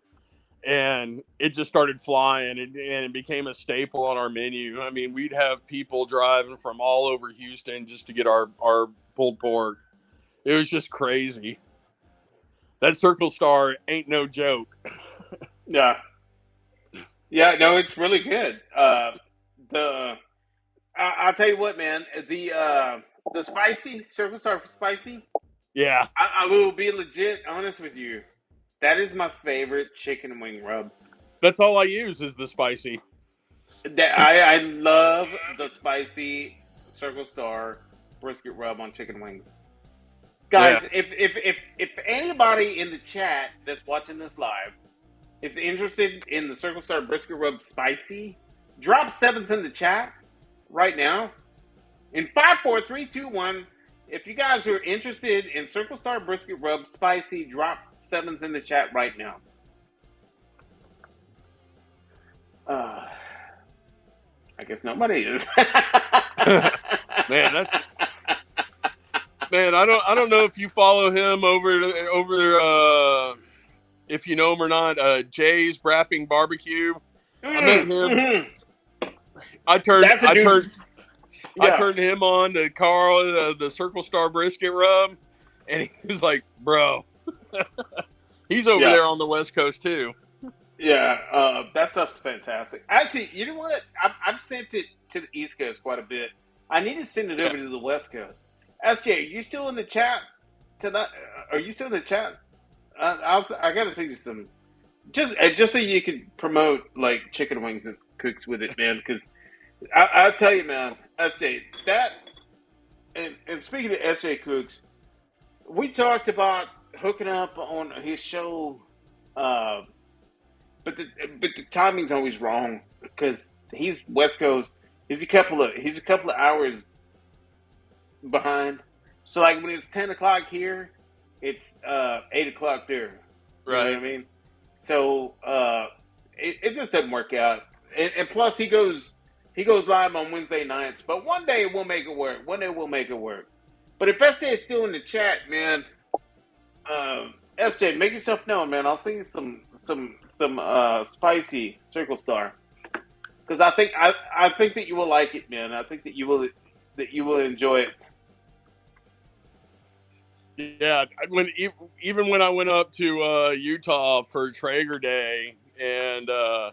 And it just started flying, and it became a staple on our menu. I mean, we'd have people driving from all over Houston just to get our pulled pork. It was just crazy. That Circle Star ain't no joke. Yeah. Yeah. No, it's really good. I'll tell you what, man. The spicy Circle Star spicy. Yeah, I will be legit honest with you. That is my favorite chicken wing rub. that's all I use is the spicy. That I love the spicy Circle Star brisket rub on chicken wings. Yeah. Guys, if anybody in the chat that's watching this live is interested in the Circle Star brisket rub spicy, drop sevens in the chat right now. In 5, 4, 3, 2, 1. If you guys are interested in Circle Star brisket rub spicy, drop sevens in the chat right now. I guess nobody is. Man, I don't know if you follow him over if you know him or not. Jay's Wrapping Barbecue. I met him. I turned him on to Carl, the Circle Star brisket rub, and he was like, "Bro, he's over there on the West Coast too." Yeah, that stuff's fantastic. Actually, you know what? I've sent it to the East Coast quite a bit. I need to send it over to the West Coast. SJ, are you still in the chat tonight? Are you still in the chat? I gotta send you some, just so you can promote like chicken wings and cooks with it, man. Because I'll tell you, man, SJ, that and speaking of SJ Cooks, we talked about hooking up on his show. but the timing's always wrong because he's West Coast. He's a couple of hours behind. So like when it's 10 o'clock here, it's 8 o'clock there. You know what I Right. mean? So it just doesn't work out. And plus he goes live on Wednesday nights. But one day we'll make it work. One day we'll make it work. But if SJ is still in the chat, man, SJ, make yourself known, man. I'll send you some spicy Circle Star because I think that you will like it, man. I think that you will enjoy it. Yeah, even when I went up to Utah for Traeger Day, and I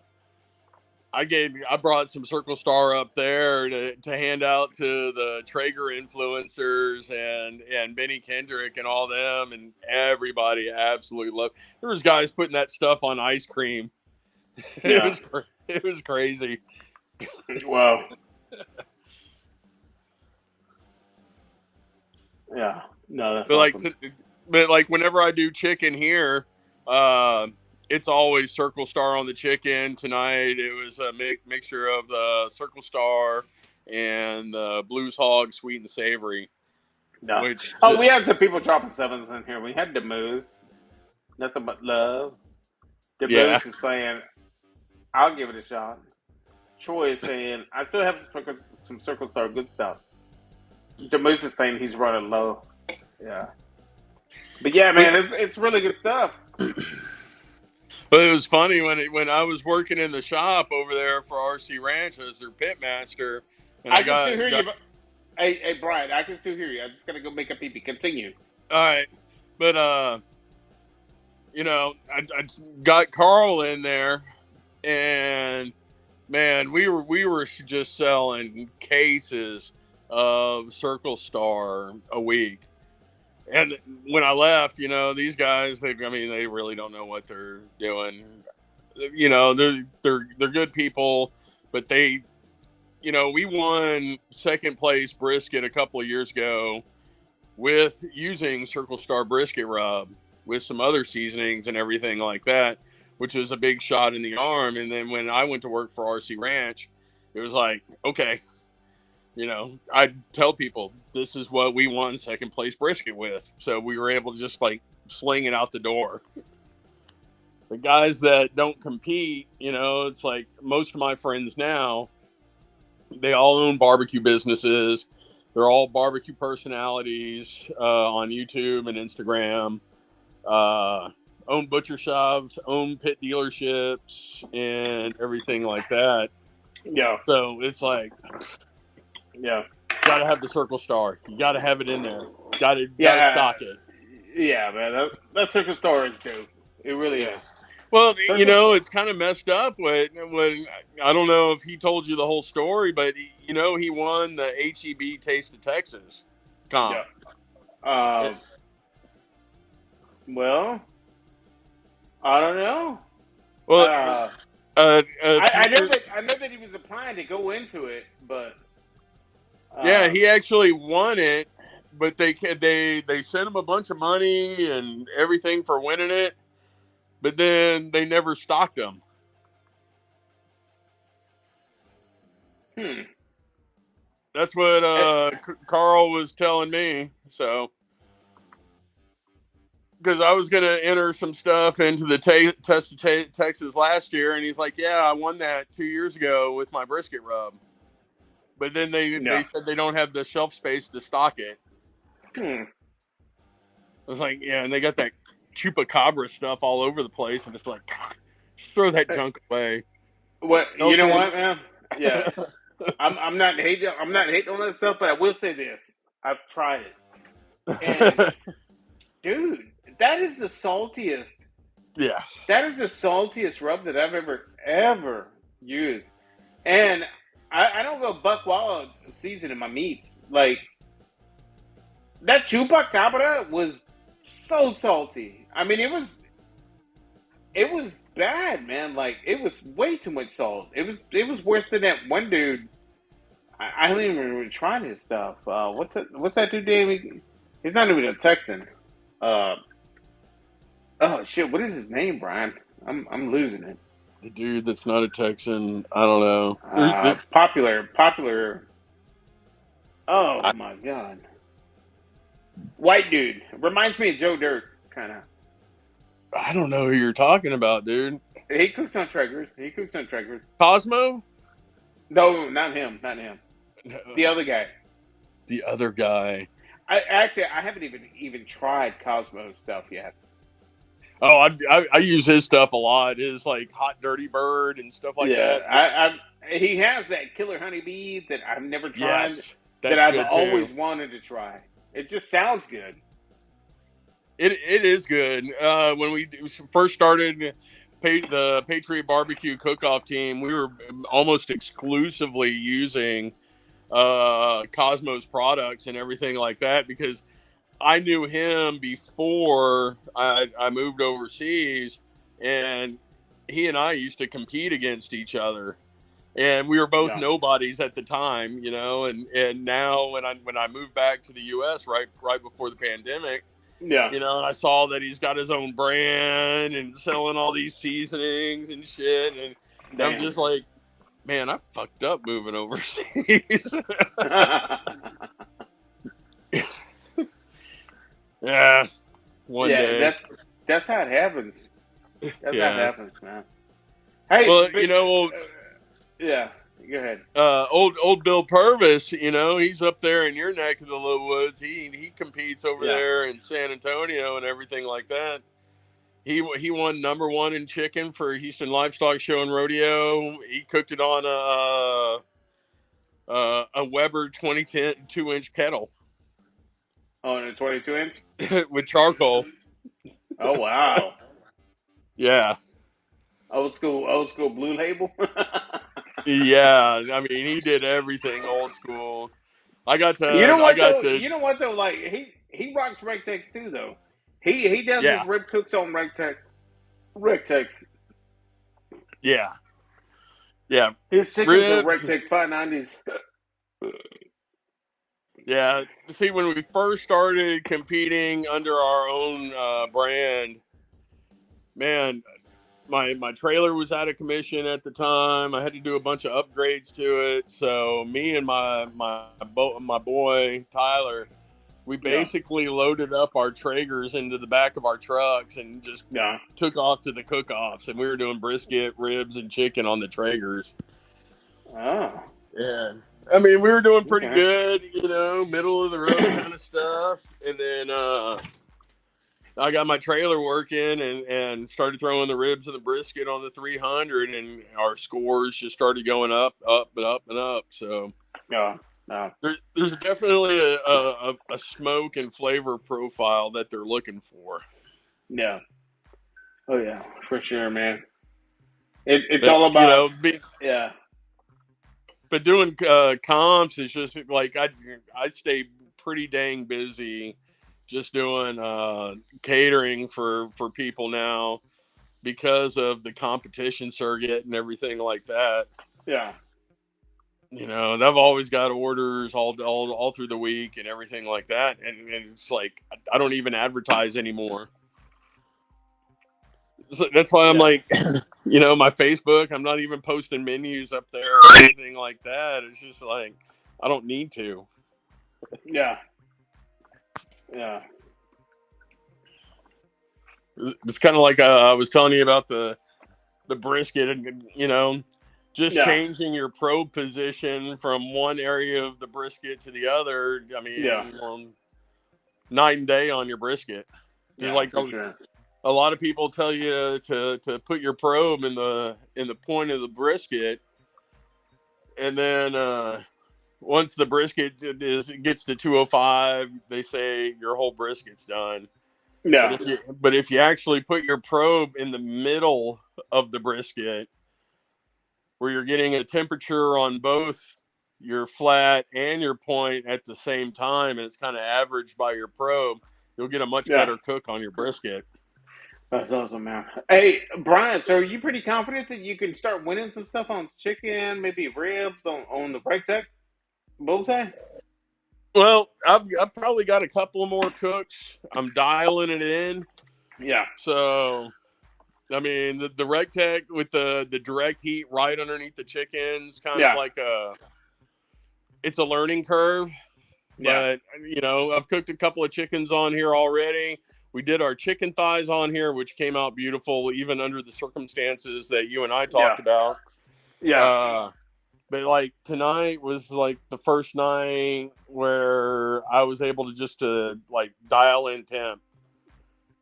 brought some Circle Star up there to hand out to the Traeger influencers and Benny Kendrick and all them, and everybody absolutely loved. There was guys putting that stuff on ice cream. Yeah. It was crazy. Wow. Yeah. No, that's awesome. But like whenever I do chicken here, it's always Circle Star on the chicken. Tonight it was a mixture of the Circle Star and the Blues Hog sweet and savory. No. Which We had some people dropping sevens in here. We had the Moose. Nothing but love. The Yeah. Moose is saying, I'll give it a shot. Troy is saying, I still have some Circle Star good stuff. The Moose is saying he's running low. Yeah. But yeah, man, it's really good stuff. But it was funny when I was working in the shop over there for RC Ranch as their pit master. And I can still hear you. Hey, Brian, I can still hear you. I'm just going to go make a pee-pee. Continue. All right. But, you know, I got Carl in there, and, man, we were just selling cases of Circle Star a week. And when I left, you know, these guys, they really don't know what they're doing. You know, they're good people, but they, you know, we won second place brisket a couple of years ago with using Circle Star brisket rub with some other seasonings and everything like that, which was a big shot in the arm. And then when I went to work for RC Ranch, it was like, okay, you know, I tell people this is what we won second place brisket with. So we were able to just like sling it out the door. The guys that don't compete, you know, it's like most of my friends now, they all own barbecue businesses. They're all barbecue personalities on YouTube and Instagram. Own butcher shops, own pit dealerships, and everything like that. Yeah. So it's like, yeah, gotta have the Circle Star. You gotta have it in there. Gotta stock it. Yeah, man, that Circle Star is dope. It really is. Well, you know, it's kind of messed up when I don't know if he told you the whole story, but you know, he won the HEB Taste of Texas comp. Yeah. Well, I don't know. Well, I know that he was applying to go into it, but yeah, he actually won it, but they sent him a bunch of money and everything for winning it, but then they never stocked him. That's what Carl was telling me. So, because I was going to enter some stuff into the Test of Texas last year, and he's like, "Yeah, I won that 2 years ago with my brisket rub." But then they said they don't have the shelf space to stock it. I was like, yeah, and they got that chupacabra stuff all over the place, and it's like, just throw that junk away. What you know what, man? Yeah, I'm not hating on that stuff, but I will say this: I've tried it, and dude, that is the saltiest. Yeah, that is the saltiest rub that I've ever used, and I don't go buck wild seasoning my meats. Like, that chupacabra was so salty. I mean, it was bad, man. Like, it was way too much salt. It was worse than that one dude. I don't even remember trying his stuff. What's that dude name? He's not even a Texan. Oh shit, what is his name, Brian? I'm losing it. The dude that's not a Texan, I don't know. Popular. Oh I, my God, white dude reminds me of Joe Dirt, kind of. I don't know who you're talking about, dude. He cooks on Traegers. Cosmo? No, not him. Not him. The No, other guy. the other guy. I haven't even tried Cosmo stuff yet. Oh, I use his stuff a lot. His like Hot Dirty Bird and stuff like Yeah, that. he has that killer honeybee that I've never tried, Yes, that that's I've good too. always wanted to try. It just sounds good. It is good. When we first started the Patriot Barbecue Cook-Off team, we were almost exclusively using Cosmos products and everything like that because I knew him before I moved overseas, and he and I used to compete against each other. And we were both Yeah, nobodies at the time, you know. And now when I moved back to the U.S. right before the pandemic, yeah. you know, and I saw that he's got his own brand and selling all these seasonings and shit, and I'm Damn. just like, man, I fucked up moving overseas. Yeah, one Yeah, day. that's how it happens. That's how it Yeah. happens, man. Hey, Well, but you know, yeah, go ahead. old Bill Purvis, you know, he's up there in your neck of the low woods. He competes over Yeah. there in San Antonio and everything like that. He won #1 in chicken for Houston Livestock Show and Rodeo. He cooked it on a Weber 22-inch kettle Oh, and a 22-inch. with charcoal. Oh wow, Yeah. old school Blue Label. Yeah, I mean, he did everything old school. You know I what got though? to, Like he rocks Rectex too though. He does his yeah, rib cooks on Rectex. yeah, yeah. His chickens are Ribs, Rectex 590s. yeah. See, when we first started competing under our own brand, man, my trailer was out of commission at the time. I had to do a bunch of upgrades to it. So me and my boy Tyler, we Yeah, basically loaded up our Traegers into the back of our trucks and just yeah. took off to the cook-offs, and we were doing brisket, ribs, and chicken on the Traegers. Oh, Yeah, I mean, we were doing pretty okay. good, you know, middle of the road kind of stuff. And then I got my trailer working and started throwing the ribs and the brisket on the 300, and our scores just started going up, up, and up, and up. So Yeah, yeah, there's definitely a smoke and flavor profile that they're looking for. yeah. Oh yeah, for sure, man. It's But all you about know, yeah, but doing comps is just like I stay pretty dang busy just doing catering for people now because of the competition circuit and everything like that. yeah, You know, and I've always got orders all through the week and everything like that, and it's like I don't even advertise anymore. So that's why I'm yeah, like, you know, my Facebook, I'm not even posting menus up there or anything like that. It's just like I don't need to. yeah, yeah, It's kind of like I was telling you about the brisket, and you know, just yeah, changing your probe position from one area of the brisket to the other. I yeah, mean, night and day on your brisket. Just yeah, like for sure. a lot of people tell you to put your probe in the point of the brisket, and then once the brisket gets to 205, they say your whole brisket's done. Yeah, But if you actually put your probe in the middle of the brisket, where you're getting a temperature on both your flat and your point at the same time, and it's kind of averaged by your probe, you'll get a much yeah. better cook on your brisket. That's awesome, man. Hey, Brian, so are you pretty confident that you can start winning some stuff on chicken, maybe ribs on the Rectex bullseye? Well, I've probably got a couple more cooks. I'm dialing it in. Yeah, So I mean, the Rectech with the direct heat right underneath the chickens, kind of Yeah. like it's a learning curve. Yeah. But, I've cooked a couple of chickens on here already. We did our chicken thighs on here, which came out beautiful, even under the circumstances that you and I talked about. Yeah. But like tonight was like the first night where I was able to just like dial in temp,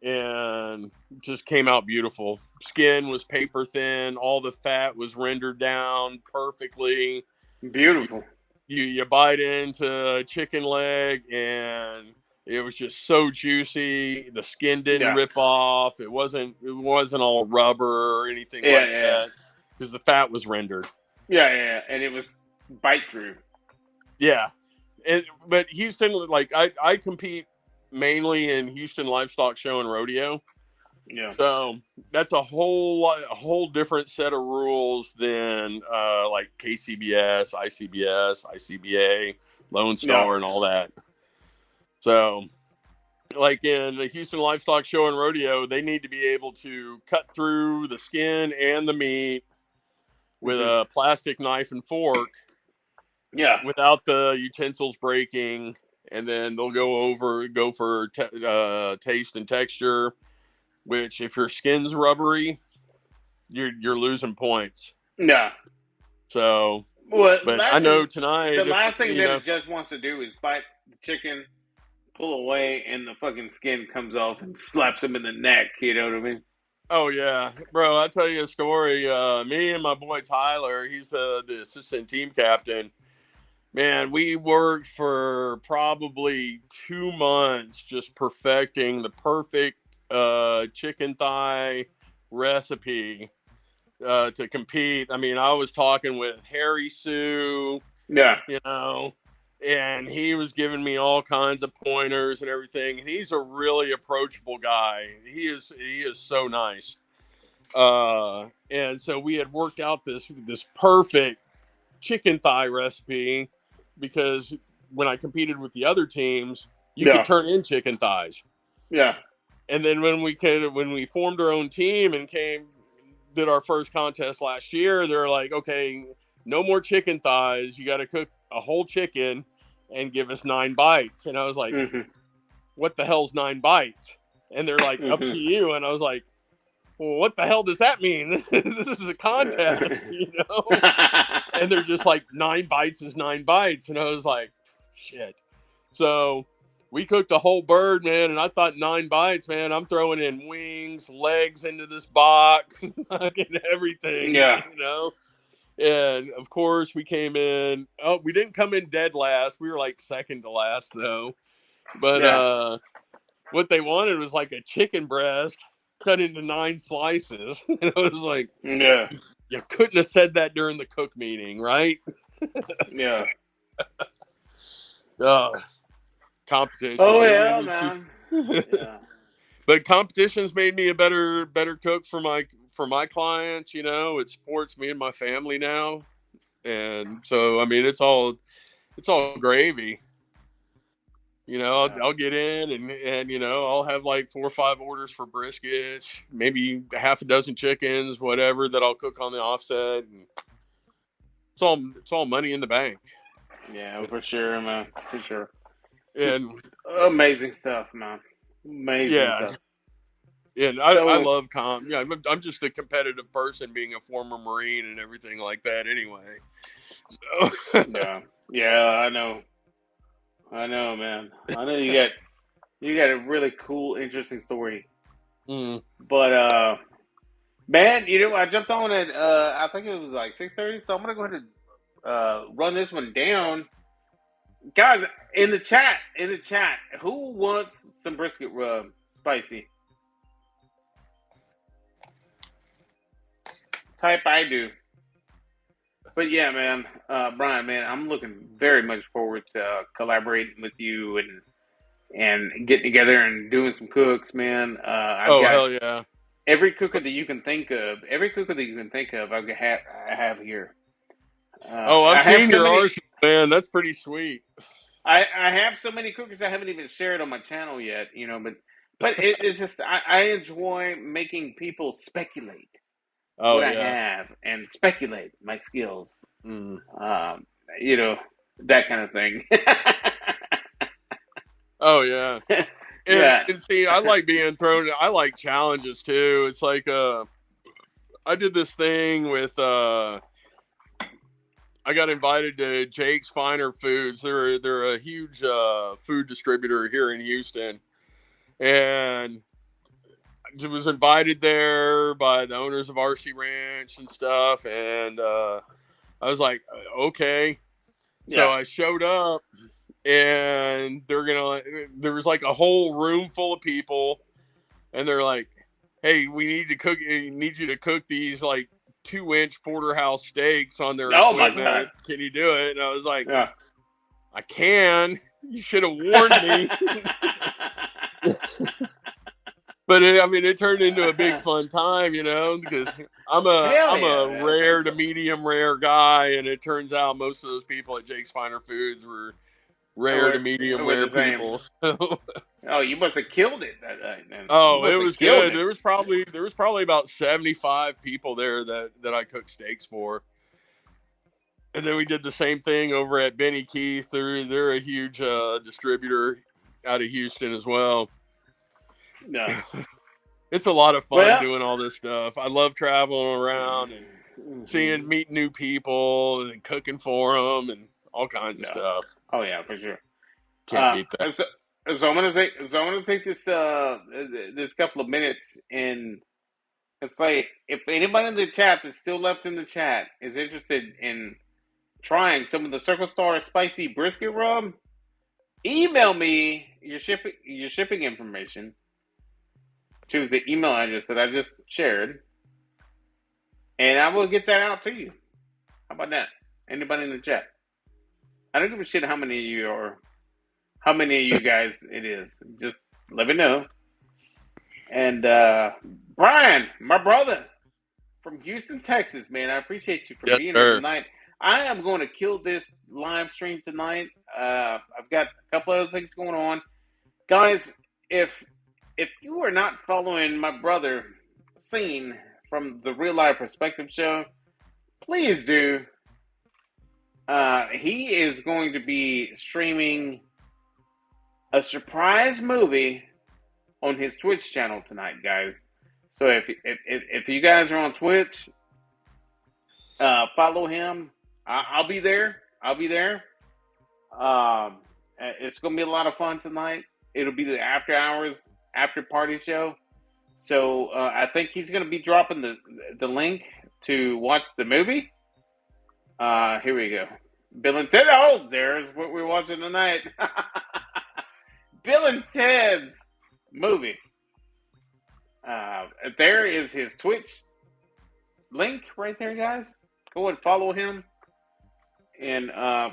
and just came out beautiful. Skin was paper thin. All the fat was rendered down perfectly. Beautiful. You bite into a chicken leg and it was just so juicy. The skin didn't Yeah. rip off. It wasn't all rubber or anything Yeah. like that because the fat was rendered. Yeah. And it was bite through. Yeah. But Houston, like I compete mainly in Houston Livestock Show and Rodeo. Yeah. So that's a whole different set of rules than like KCBS, ICBS, ICBA, Lone Star, and all that. So, like in the Houston Livestock Show and Rodeo, they need to be able to cut through the skin and the meat with a plastic knife and fork. Yeah. Without the utensils breaking, and then they'll go for taste and texture. Which, if your skin's rubbery, you're losing points. Yeah. So, but I know tonight the last thing that a judge wants to do is bite the chicken, pull away, and the fucking skin comes off and slaps him in the neck. You know what I mean? Oh yeah, bro. I'll tell you a story. Me and my boy Tyler, he's the assistant team captain. Man, we worked for probably 2 months just perfecting the perfect chicken thigh recipe to compete. I mean, I was talking with Harry Sue, and he was giving me all kinds of pointers and everything. And he's a really approachable guy. He is so nice. And so we had worked out this perfect chicken thigh recipe, because when I competed with the other teams, you could turn in chicken thighs. Yeah. And then when we formed our own team and did our first contest last year, they're like, okay, no more chicken thighs. You got to cook a whole chicken and give us 9 bites. And I was like, what the hell's 9 bites? And they're like, up to you. And I was like, well, what the hell does that mean? This is a contest, And they're just like, 9 bites is 9 bites. And I was like, shit. So we cooked a whole bird, man. And I thought 9 bites, man. I'm throwing in wings, legs into this box, fucking everything, And of course we came in. Oh, we didn't come in dead last. We were like second to last though. But what they wanted was like a chicken breast cut into 9 slices. And I was like, you couldn't have said that during the cook meeting, right? Yeah. Competition. Oh yeah, man. Yeah. But competition's made me a better cook for my clients. It supports me and my family now, and so I mean it's all gravy. I'll get in and I'll have like 4 or 5 orders for briskets, maybe half a dozen chickens, whatever, that I'll cook on the offset. And it's all money in the bank. Yeah, for sure, man. For sure. And amazing stuff, man. Amazing stuff. And I love comp. Yeah, I'm just a competitive person, being a former Marine and everything like that. Anyway. So. Yeah, I know, man. I know you got a really cool, interesting story. But man, I jumped on at I think it was like 6:30, so I'm gonna go ahead and run this one down. Guys, in the chat, who wants some brisket rub spicy? Type I do. But yeah, man, Brian, man, I'm looking very much forward to collaborating with you and getting together and doing some cooks, man. Hell yeah! Every cooker that you can think of, I have here. I've seen your arsenal, man. That's pretty sweet. I have so many cookers I haven't even shared on my channel yet, but But it's just I enjoy making people speculate Oh what I yeah. have and speculate my skills. Mm. Um, you know, that kind of thing. Oh yeah. Yeah. And see, I like being thrown. I like challenges too. It's like I did this thing with I got invited to Jake's Finer Foods. They're a huge food distributor here in Houston, and I was invited there by the owners of RC Ranch and stuff. And I was like, okay. So Yeah. I showed up, and there was like a whole room full of people, and they're like, hey, we need you to cook these like 2-inch porterhouse steaks on their Oh my God. equipment. Can you do it? And I was like, Yeah. I can. You should have warned me. But it turned into a big fun time, because I'm Hell a yeah, rare to medium rare guy, and it turns out most of those people at Jake's Finer Foods were rare to medium we're rare the same. people. Oh, you must have killed it that night, man. You Oh, it must have was killed good. it. There was probably about 75 people there that I cooked steaks for. And then we did the same thing over at Benny Keith. They're a huge distributor out of Houston as well. Yeah. It's a lot of fun Well, doing all this stuff. I love traveling around and meeting new people and cooking for them and all kinds of stuff. Oh yeah, for sure. Can't beat that. So I'm gonna take this this couple of minutes, and it's like if anybody in the chat that's still left in the chat is interested in trying some of the Circle Star spicy brisket rub, email me your shipping information to the email address that I just shared, and I will get that out to you. How about that? Anybody in the chat? I don't give a shit how many of you are, how many of you guys it is. Just let me know. And Brian, my brother from Houston, Texas, man, I appreciate you for being here tonight. I am going to kill this live stream tonight. I've got a couple other things going on, guys. If you are not following my brother Scene from the Real Life Perspective Show, please do. He is going to be streaming a surprise movie on his Twitch channel tonight, guys. So if you guys are on Twitch, follow him. I'll be there. It's going to be a lot of fun tonight. It'll be the after hours, after party show. So I think he's going to be dropping the link to watch the movie. Here we go. Bill and Ted. Oh, there's what we're watching tonight. Bill and Ted's movie. There is his Twitch link right there, guys. Go and follow him. And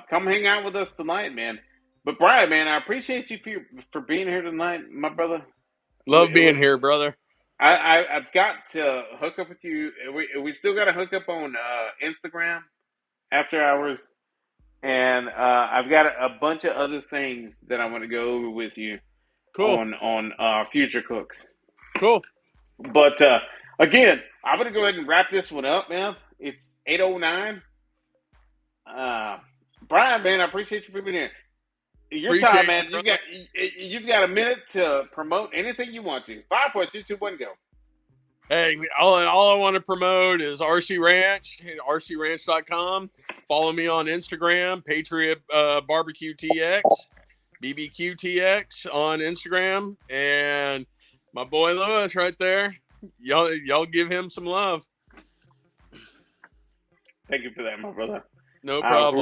come hang out with us tonight, man. But Brian, man, I appreciate you for being here tonight, my brother. Love being here, brother. I've got to hook up with you. We still got to hook up on Instagram after hours. And I've got a bunch of other things that I want to go over with you. Cool. On Future Cooks. Cool. But again, I'm gonna go ahead and wrap this one up, man. It's 8:09. Brian, man, I appreciate you for being here. Your time, man. You've got a minute to promote anything you want to. 5, 4, 3, 2, 1, go. Hey, all I want to promote is RC Ranch, rcranch.com. Follow me on Instagram, Patriot Barbecue TX, BBQ TX on Instagram, and my boy Lewis right there. Y'all give him some love. Thank you for that, my brother. No problem.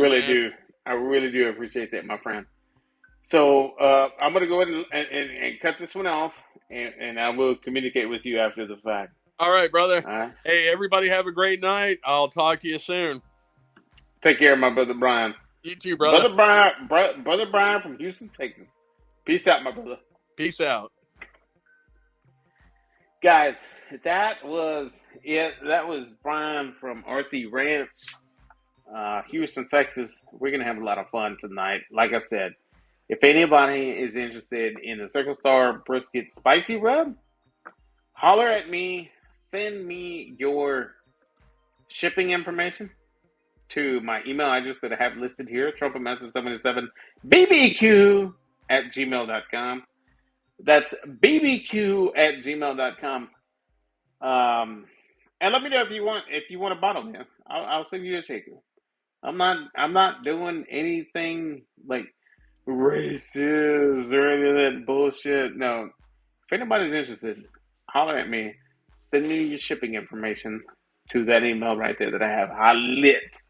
I really do appreciate that, my friend. So I'm gonna go ahead and cut this one off, and I will communicate with you after the fact. All right, brother. All right. Hey, everybody, have a great night. I'll talk to you soon. Take care, my brother Brian. You too, brother. Brother Brian from Houston, Texas. Peace out, my brother. Peace out. Guys, that was it. That was Brian from RC Ranch, Houston, Texas. We're going to have a lot of fun tonight. Like I said, If anybody is interested in the Circle Star Brisket Spicy Rub, holler at me. Send me your shipping information to my email address that I have listed here, Trumpetmaster77 BBQ at gmail.com. That's BBQ at gmail.com. And let me know if you want a bottle, man. I'll send you a shaker. I'm not doing anything like racist or any of that bullshit. No. If anybody's interested, holler at me. Send me your shipping information to that email right there that I have lit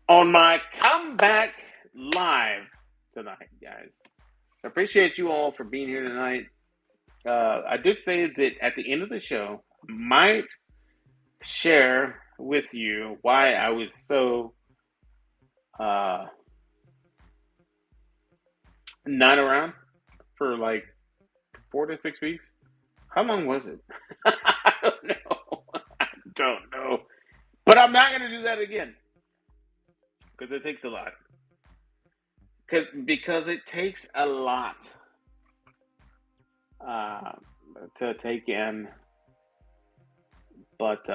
on my comeback live tonight, guys. I appreciate you all for being here tonight. I did say that at the end of the show, I might share with you why I was so not around for like 4 to 6 weeks. How long was it? I don't know. I don't know. But I'm not going to do that again because it takes a lot. Because it takes a lot to take in. But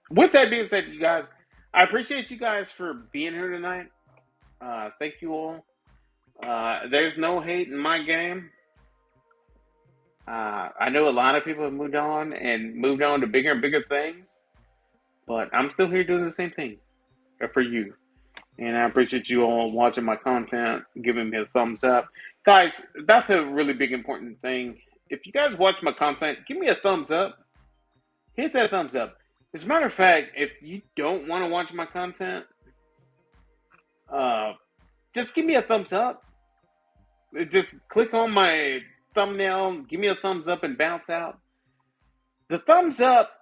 with that being said, you guys, I appreciate you guys for being here tonight. Thank you all. There's no hate in my game. I know a lot of people have moved on to bigger and bigger things, but I'm still here doing the same thing for you. And I appreciate you all watching my content, giving me a thumbs up. Guys, that's a really big important thing. If you guys watch my content, give me a thumbs up. Hit that thumbs up. As a matter of fact, if you don't want to watch my content, just give me a thumbs up. Just click on my thumbnail, give me a thumbs up and bounce out. The thumbs up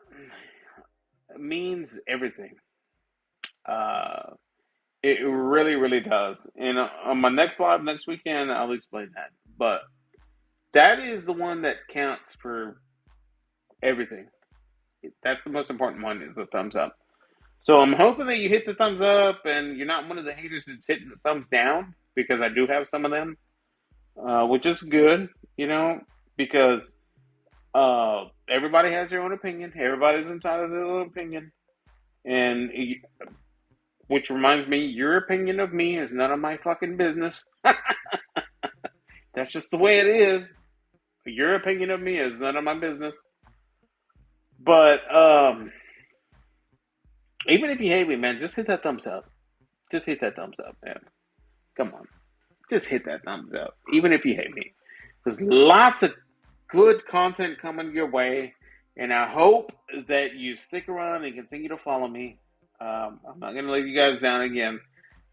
means everything. It really, really does. And on my next live next weekend, I'll explain that. But that is the one that counts for everything. That's the most important one, is the thumbs up. So I'm hoping that you hit the thumbs up and you're not one of the haters that's hitting the thumbs down, because I do have some of them, which is good, because everybody has their own opinion. Everybody's entitled to their own opinion. And which reminds me, your opinion of me is none of my fucking business. That's just the way it is. Your opinion of me is none of my business. But even if you hate me, man, just hit that thumbs up. Just hit that thumbs up, man. Come on. Just hit that thumbs up, even if you hate me. There's lots of good content coming your way, and I hope that you stick around and continue to follow me. I'm not going to let you guys down again.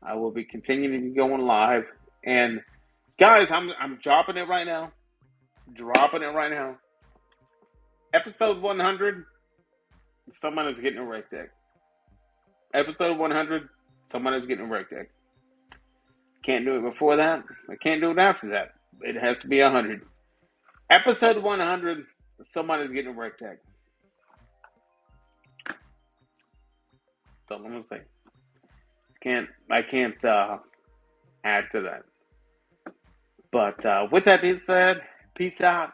I will be continuing to be going live. And guys, I'm dropping it right now. Episode 100, someone is getting a rec deck. Episode 100, someone is getting a rec deck. Can't do it before that. I can't do it after that. It has to be 100. Episode 100, someone is getting a rec deck. That's all I'm gonna say. I can't add to that. But with that being said, peace out.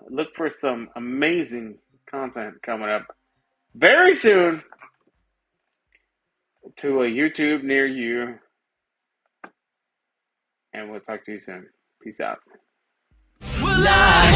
Look for some amazing content coming up very soon to a YouTube near you. And we'll talk to you soon. Peace out. Well, I